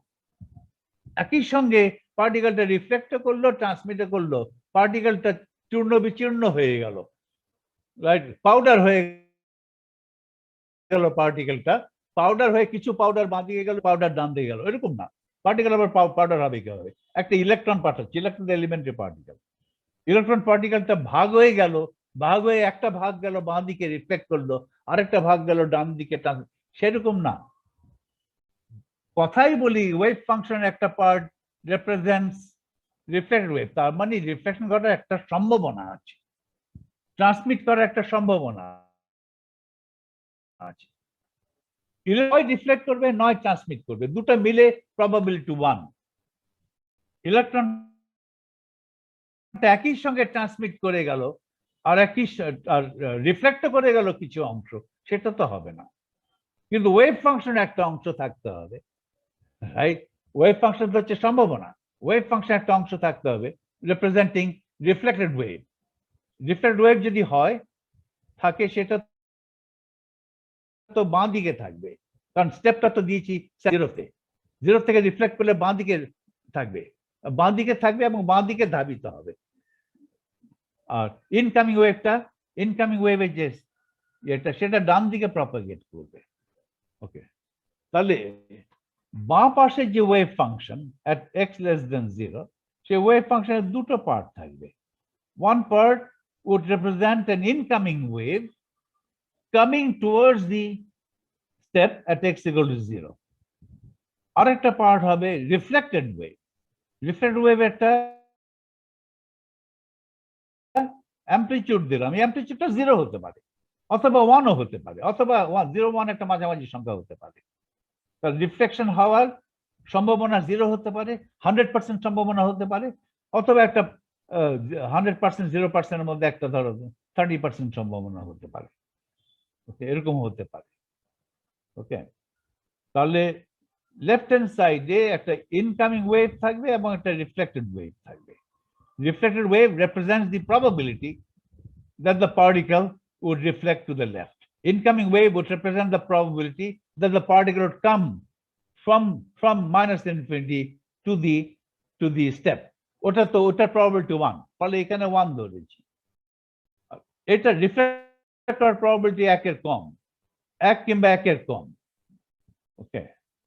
একই সঙ্গে পার্টিকেলটা রিফ্লেক্টও করলো, ট্রান্সমিটও করলো, পার্টিকেলটা চূর্ণ বিচূর্ণ হয়ে গেল, রাইট, পাউডার হয়ে গেল। পার্টিকেলটা পাউডার হয়ে কিছু পাউডার বাঁ দিকে গেল, পাউডার ডান দিকে গেল, এরকম না। পার্টিকেল আবার পাউডার হবে কি হবে? একটা ইলেকট্রন পাঠাচ্ছে, ইলেকট্রন এলিমেন্টারি পার্টিকেল, ইলেকট্রন পার্টিকেলটা ভাগ হয়ে গেল, ভাগ হয়ে একটা ভাগ গেল বাঁ দিকে রিফ্লেক্ট করলো, আরেকটা ভাগ গেল ডান দিকে, সেরকম না। কথাই বলি ওয়েভ ফাংশন একটা পার্ট রিপ্রেজেন্টস রিফ্লেক্টেড ওয়েভ, তার মানে রিফ্লেকশন করার একটা সম্ভাবনা আছে, ট্রান্সমিট করার একটা সম্ভাবনা আছে। হয় রিফ্লেক্ট করবে, নয় ট্রান্সমিট করবে, দুটো মিলে প্রবাবিলিটি 1। ইলেকট্রন একই সঙ্গে ট্রান্সমিট করে গেল আর রিফ্লেক্ট করে গেল কিছু অংশ, সেটা তো হবে না। কিন্তু ওয়েভ ফাংশন একটা অংশ থাকতে হবে, রাইট? ওয়েভ ফাংশন হচ্ছে সম্ভাবনা, ওয়েভ ফাংশন একটা অংশ থাকতে হবে representing reflected wave. Reflected wave যদি হয় থাকে, সেটা তো বাঁ দিকে থাকবে, কারণ স্টেপটা তো দিয়েছি 0-তে। 0 থেকে রিফ্লেক্ট করলে বাঁ দিকে থাকবে, বাঁ দিকে থাকবে এবং বাঁ দিকে ধাবিত হবে। আর ইনকামিং ওয়েভের যে এটা, সেটা ডান দিকে প্রপাগেট করবে। ওকে, তাহলে বাঁ পাশে যে ওয়েভ ফাংশন at x<0, সেই ওয়েভ ফাংশনের দুটো পার্ট থাকবে। One part would represent an incoming wave coming towards the step at x=0. আরেকটা পার্ট হবে রিফ্লেক্টেড ওয়েভ। রিফ্লেক্টেড ওয়েভ একটা অ্যাম্পলিটিউড দিলাম, এই অ্যাম্পলিটিউডটা 0 হতে পারে, অথবা 1ও হতে পারে, অথবা 0-1 একটা মাঝামাঝি সংখ্যা হতে পারে। তার রিফ্লেকশন হওয়ার সম্ভাবনা 0 হতে পারে, 100% সম্ভাবনা হতে পারে, অথবা একটা 100% 0%-এর মধ্যে একটা ধরো 30% সম্ভাবনা হতে পারে। ওকে, এরকম হতে পারে। ওকে, তাহলে লেফট হ্যান্ড সাইডে একটা ইনকামিং ওয়েভ থাকবে এবং একটা রিফ্লেক্টেড ওয়েভ থাকবে। Reflected wave represents the probability that the particle would reflect to the left. Incoming wave would represent the probability that the particle would come from minus infinity to the step. ওটা probability 1, ফলে এখানে 1 ধরেছি। এটা reflector probability 1 এর কম, 1 কিংবা 1 এর কম। ওকে,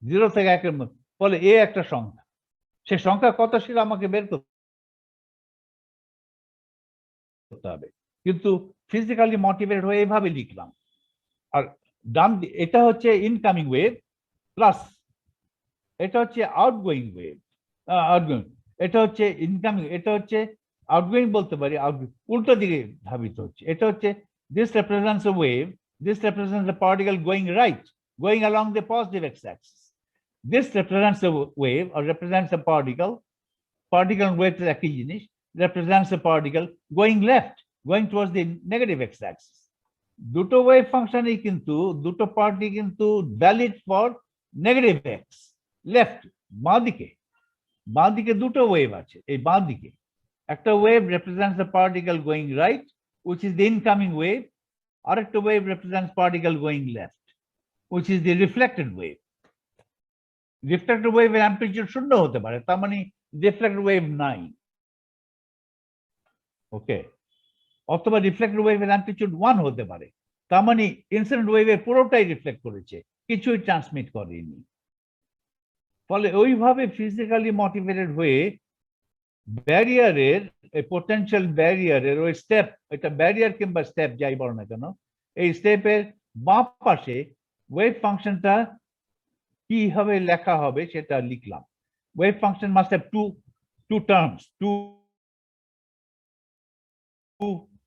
0 থেকে 1 এর মধ্যে, ফলে এ একটা সংখ্যা। সে সংখ্যা কত সেটা আমাকে বের করতে হবে, কিন্তু ফিজিক্যালি মোটিভেটেড হয়ে এইভাবে লিখলাম। আর ডান এটা হচ্ছে ইনকামিং ওয়েভ, প্লাস এটা হচ্ছে আউটগোয়িং ওয়েভ, আউটগোয়িং। এটা হচ্ছে ইনকামিং, এটা হচ্ছে আউটগোয়িং বলতে পারি, উল্টো দিকে ধাবিত হচ্ছে। এটা হচ্ছে this represents a wave, this represents a particle going right, going along the positive x Axis. This represents a wave or represents a particle and wave is একই জিনিস, represents a particle going left, going towards the negative x-axis. দুটো wave ফাংশনই কিন্তু, দুটো party কিন্তু valid for negative x, left, বাঁ দিকে দুটো wave আছে। এই বাঁ দিকে একটা wave represents a particle going right, which is the incoming wave, আর একটা wave represents particle going left, which is the reflected wave. Reflected ওয়েভের অ্যাম্পলিটিউড 0 হতে পারে, তার মানে রিফ্লেক্টেড ওয়েভ নাই। ওকে, অথবা রিফ্লেক্টেড ওয়েভের অ্যাম্পলিটিউড 1 হতে পারে, তার মানে ইনসিডেন্ট ওয়েভের পুরোটাই রিফ্লেক্ট করেছে, কিছুই ট্রান্সমিট করেনি। ফলে ওইভাবে ফিজিক্যালি মোটিভেটেড হয়ে ব্যারিয়ারের, পোটেনশিয়াল ব্যারিয়ারের ওই স্টেপ, এটা ব্যারিয়ার কিংবা স্টেপ যাই বলো না কেন, এই স্টেপের বাঁ পাশে ওয়েভ ফাংশনটা কিভাবে লেখা হবে সেটা লিখলাম। Wave function must have two terms, two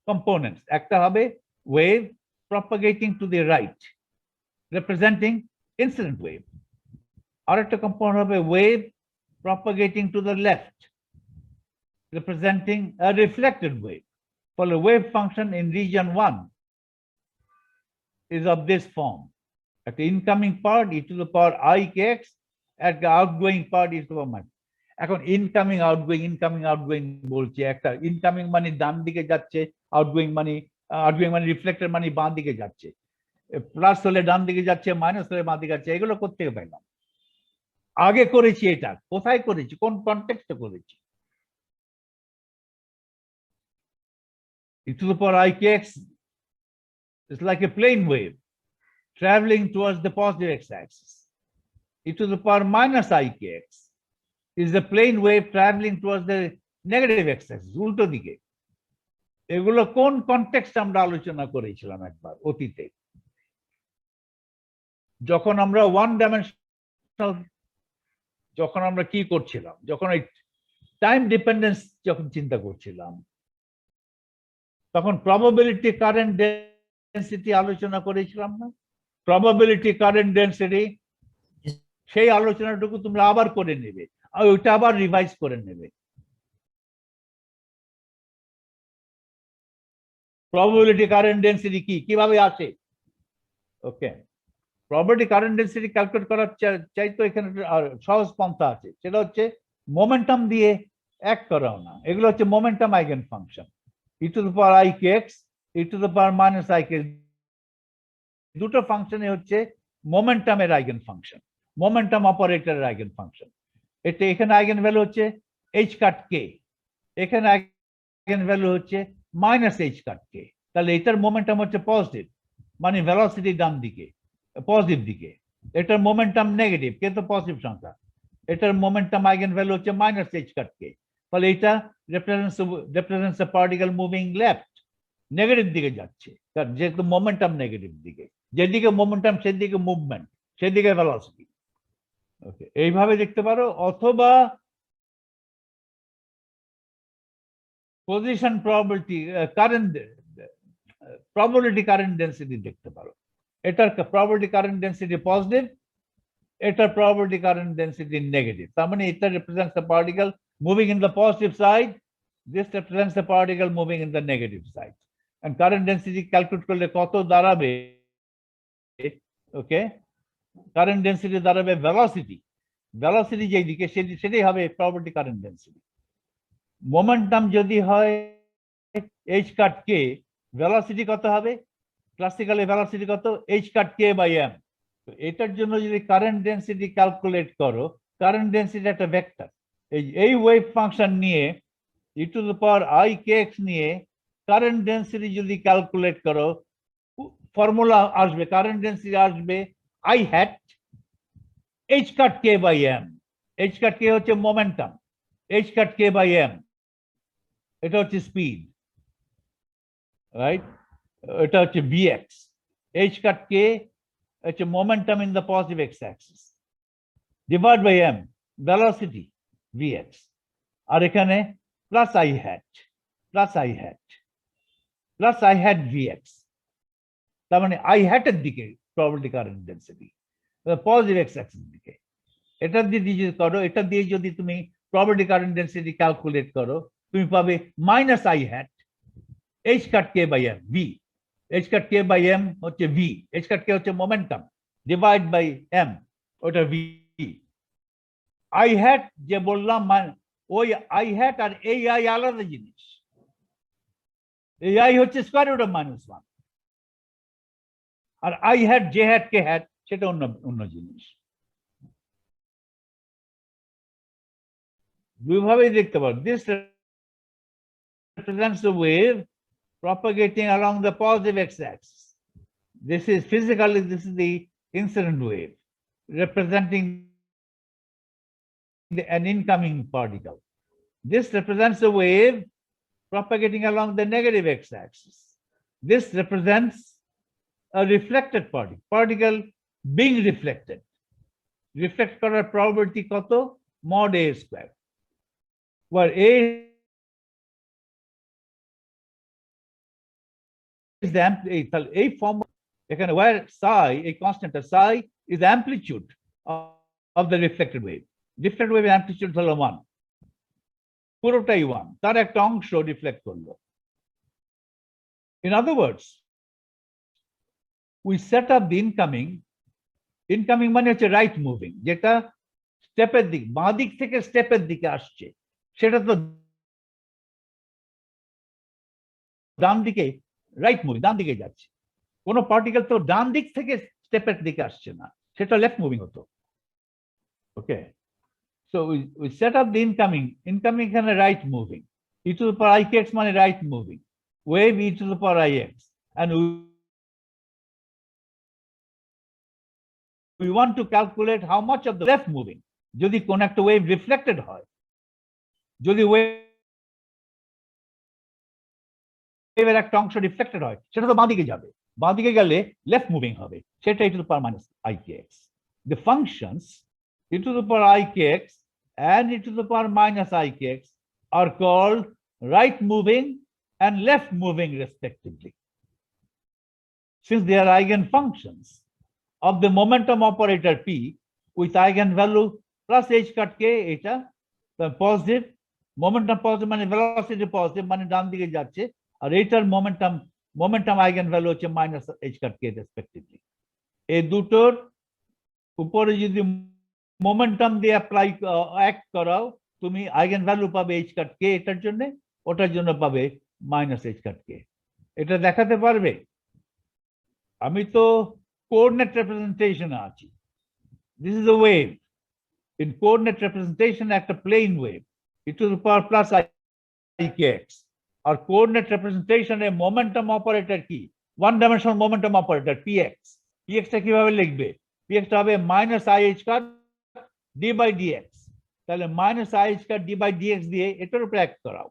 components. একটা হবে wave propagating to the right, representing incident wave, আর একটা কম্পোনেন্ট হবে wave propagating to the left, representing a reflected wave. ফলে wave function in region 1 is of this form. At the incoming part e to the power I kx, at the outgoing part e to the power. এখন incoming outgoing বলছি, একটা incoming মানে ডান দিকে যাচ্ছে, outgoing মানে reflected মানে বাঁ দিকে যাচ্ছে, প্লাস হলে ডান দিকে যাচ্ছে, মাইনাস হলে বাঁ দিকে যাচ্ছে। এগুলো কোত্থেকে পেলাম? আগে করেছি। এটা কোথায় করেছি, কোন কনটেক্সটে করেছি? e to the power I kx is like a plane wave traveling towards the positive x-axis. E to the power minus I kx is a plane wave traveling towards the negative x-axis, উল্টো দিকে। এগুলো কোন context আমরা আলোচনা করেছিলাম একবার অতীতে, যখন আমরা ওয়ান ডাইমেনশনাল, যখন আমরা কি করছিলাম, যখন এই টাইম ডিপেন্ডেন্স যখন চিন্তা করছিলাম, তখন প্রবাবিলিটি কারেন্ট ডেন্সিটি আলোচনা করেছিলাম না? প্রবাবিলিটি কারেন্ট ডেন্সিটি, সেই আলোচনাটুকু তোমরা আবার করে নেবে, আর ওইটা আবার রিভাইজ করে নেবে। প্রবাবিলিটি কারেন্ট ডেন্সিটি কিভাবে আসে? ওকে, প্রবাবিলিটি কারেন্ট ডেন্সিটি ক্যালকুলেট করার চাইতো এখানে সহজ পন্থা আছে, সেটা হচ্ছে মোমেন্টাম দিয়ে এক করাও না। এগুলো হচ্ছে momentum eigen function, e to the power I kx, e to the power minus I kx, দুটো ফাংশনে হচ্ছে মোমেন্টামের আইগেন ফাংশন, মোমেন্টাম অপারেটরের আইগেন ফাংশন। এটা এখানে আইগেন ভ্যালু হচ্ছে h কাট k, এখানে আইগেন ভ্যালু হচ্ছে মাইনাস h কাট k। তাহলে এটার মোমেন্টাম হচ্ছে পজিটিভ, মানে ভেলোসিটি ডান দিকে, পজিটিভ দিকে। এটার মোমেন্টাম নেগেটিভ, কিন্তু পজিটিভ সংখ্যা। এটার মোমেন্টাম আইগেন ভ্যালু হচ্ছে মাইনাস h কাট k। ফলে এটা represents a particle moving left, negative দিকে যাচ্ছে, কারণ যেহেতু মোমেন্টাম নেগেটিভ দিকে, যেদিকে মোমেন্টাম সেদিকে মুভমেন্ট, সেদিকে ভেলোসিটি। ওকে, এইভাবে দেখতে পারো, অথবা পজিশন প্রবাবিলিটি কারেন্ট ডেন্সিটি দেখতে পারো। এটার প্রবাবিলিটি কারেন্ট ডেন্সিটি পজিটিভ, এটার প্রবাবিলিটি কারেন্ট ডেন্সিটি নেগেটিভ। তার মানে এটা represents the particle moving in the positive side, this represents the particle moving in the negative side. And current density calculate করলে কত দাঁড়াবে? ওকে, কারেন্ট ডেন্সিটি দাঁড়াবে velocity যেই দিকে সেটাই হবে প্রবাবিলিটি কারেন্ট ডেন্সিটি। মোমেন্টাম যদি হয় h কাট k, ভেলোসিটি কত হবে? ক্লাসিক্যালি ভেলোসিটি কত h cut k by m। তো এটার জন্য যদি কারেন্ট ডেনসিটি ক্যালকুলেট করো, কারেন্ট ডেনসিটি একটা ভেক্টর, এই ওয়েভ ফাংশন নিয়ে e to the power i kx নিয়ে কারেন্ট ডেনসিটি যদি ক্যালকুলেট করো, ফর্মুলা আসবে, কারেন্ট ডেনসিটি আসবে i hat h cut k by m। h cut k হচ্ছে momentum, h cut k by m এটা হচ্ছে স্পিড, রাইট? এটা হচ্ছে vx, h কাট k হচ্ছে momentum in the positive x axis divide by m velocity vx, আর এখানে plus i hat vx, তার মানে i hat এর দিকে probability current density positive x axis দিকে। এটা দিয়ে যদি করো, এটা দিয়ে যদি তুমি প্রবাবিলিটি কারেন্ট ডেনসিটি ক্যালকুলেট করো, তুমি পাবে minus i hat h cut k by m v। h cut k by m হচ্ছে v, h কাট k হচ্ছে মোমেন্টাম ডিভাইড বাই m, ওটা v। i hat যে বললাম ওই i hat আর এই i আলাদা জিনিস, এই i হচ্ছে স্কয়ার রুট অফ -1, আর i hat j hat k hat সেটা অন্য জিনিস। দুইভাবেই দেখতে পারো। This represents the wave propagating along the positive x-axis. This is physically, this is the incident wave representing an incoming particle. This represents a wave propagating along the negative x-axis. This represents a reflected particle being reflected. Reflect করার probability কত? Mod a square, where a is the a form এখানে where psi, a constant psi is the amplitude of the reflected wave. Reflected wave amplitude হলো 1, পুরোটাই 1, তার একটা অংশ reflect করলো। In other words, we set up the incoming মানে হচ্ছে right moving, যেটা স্টেপের দিক, বাঁ দিক থেকে স্টেপের দিকে আসছে, সেটা তো ডান দিকে, রাইট মুভিং, ডান দিকে যাচ্ছে। কোন পার্টিকেল তো ডান দিক থেকে স্টেপের দিকে আসছে না, সেটা লেফট মুভিং হতো। Okay, so we set up the incoming এখানে right moving, e to the power ikx মানে right moving wave, e to the power ix, and we want to calculate how much of the left moving, যদি কোন একটা wave reflected হয়, যদি ওয়েভের একটা অংশ রিফ্লেক্টেড হয়, সেটা তো বাঁ দিকে যাবে, বাঁ দিকে গেলে লেফট মুভিং হবে, সেটা e to the power minus ikx। The functions e to the power ikx and e to the power minus ikx are called right moving and left moving respectively, since they are eigenfunctions of the momentum operator p with eigenvalue plus h cut k, এটা positive, momentum positive মানে velocity positive মানে ডান দিকে যাচ্ছে, আর এটার momentum eigenvalue হচ্ছে minus h cut k respectively. এই দুটোর উপরে যদি মোমেন্টাম দিয়ে অ্যাপ্লাই অ্যাক্ট করাও, তুমি আইগেনভ্যালু পাবে h cut k এটার জন্য, ওটার জন্য পাবে মাইনাস h cut k। এটা দেখাতে পারবে? আমি তো কোঅর্ডিনেট রিপ্রেজেন্টেশনে আছি। This is a wave. In coordinate representation, একটা plane wave, e to the power plus ikx, আর কোঅর্ডিনেট রিপ্রেজেন্টেশনে মোমেন্টাম অপারেটর কি? One dimensional momentum operator px। px টা কিভাবে লিখবে? px টা হবে minus ih cut d by dx। তাহলে minus ih cut d by dx দিয়ে এটার উপরে এক করাও,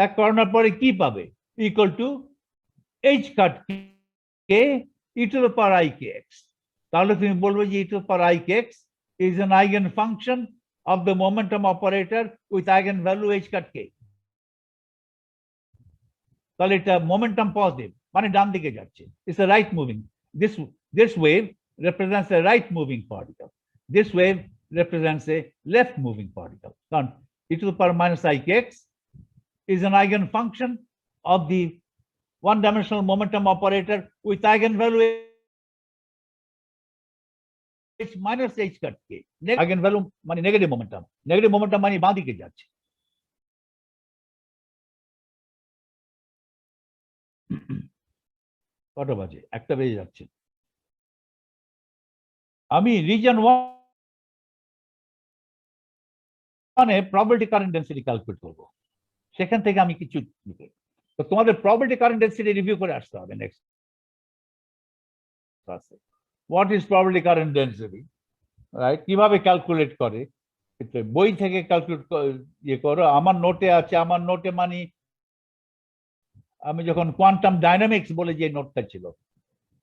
এক করানোর পরে কি পাবে? Equal to h cut k e to the power ikx। তাহলে তুমি বলবে যে e to the power ikx is an eigenfunction of the momentum operator with eigenvalue h cut k। তাহলে এটা momentum positive মানে ডান দিকে যাচ্ছে, it's a right moving, this wave represents a right moving particle, this wave represents a left moving particle, কারণ e to the power minus ikx is an eigenfunction of the one dimensional momentum operator with eigenvalue h minus h cut k। eigenvalue মানে negative momentum মানে বাঁ দিকে যাচ্ছে। কটা বাজে? 1টা বেজে যাচ্ছে। আমি রিজন 1 এ প্রবাবিলিটি কারেন্ট ডেন্সিটি ক্যালকুলেট করব। সেখান থেকে আমি কিছু তো তোমাদের প্রবাবিলিটি কারেন্ট ডেন্সিটি রিভিউ করে আসতে হবে নেক্সট ক্লাসে। What is probability current density, right? কিভাবে ক্যালকুলেট করে বই থেকে ক্যালকুলেট ইয়ে করো। আমার নোটে আছে, আমার নোটে মানে আমি যখন কোয়ান্টাম ডাইনামিক্স বলে যে নোটটা ছিল,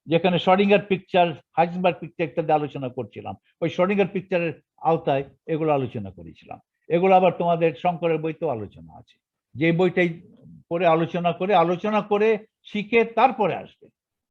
যেখানে শর্ডিঙ্গার পিকচার, হাইজেনবার্গ পিকচার ইত্যাদি আলোচনা করছিলাম, ওই শর্ডিঙ্গার পিকচারের আওতায় এগুলো আলোচনা করেছিলাম। এগুলো আবার তোমাদের শঙ্করের বইতেও আলোচনা আছে। যে বইটাই পড়ে আলোচনা করে শিখে তারপরে আসবে।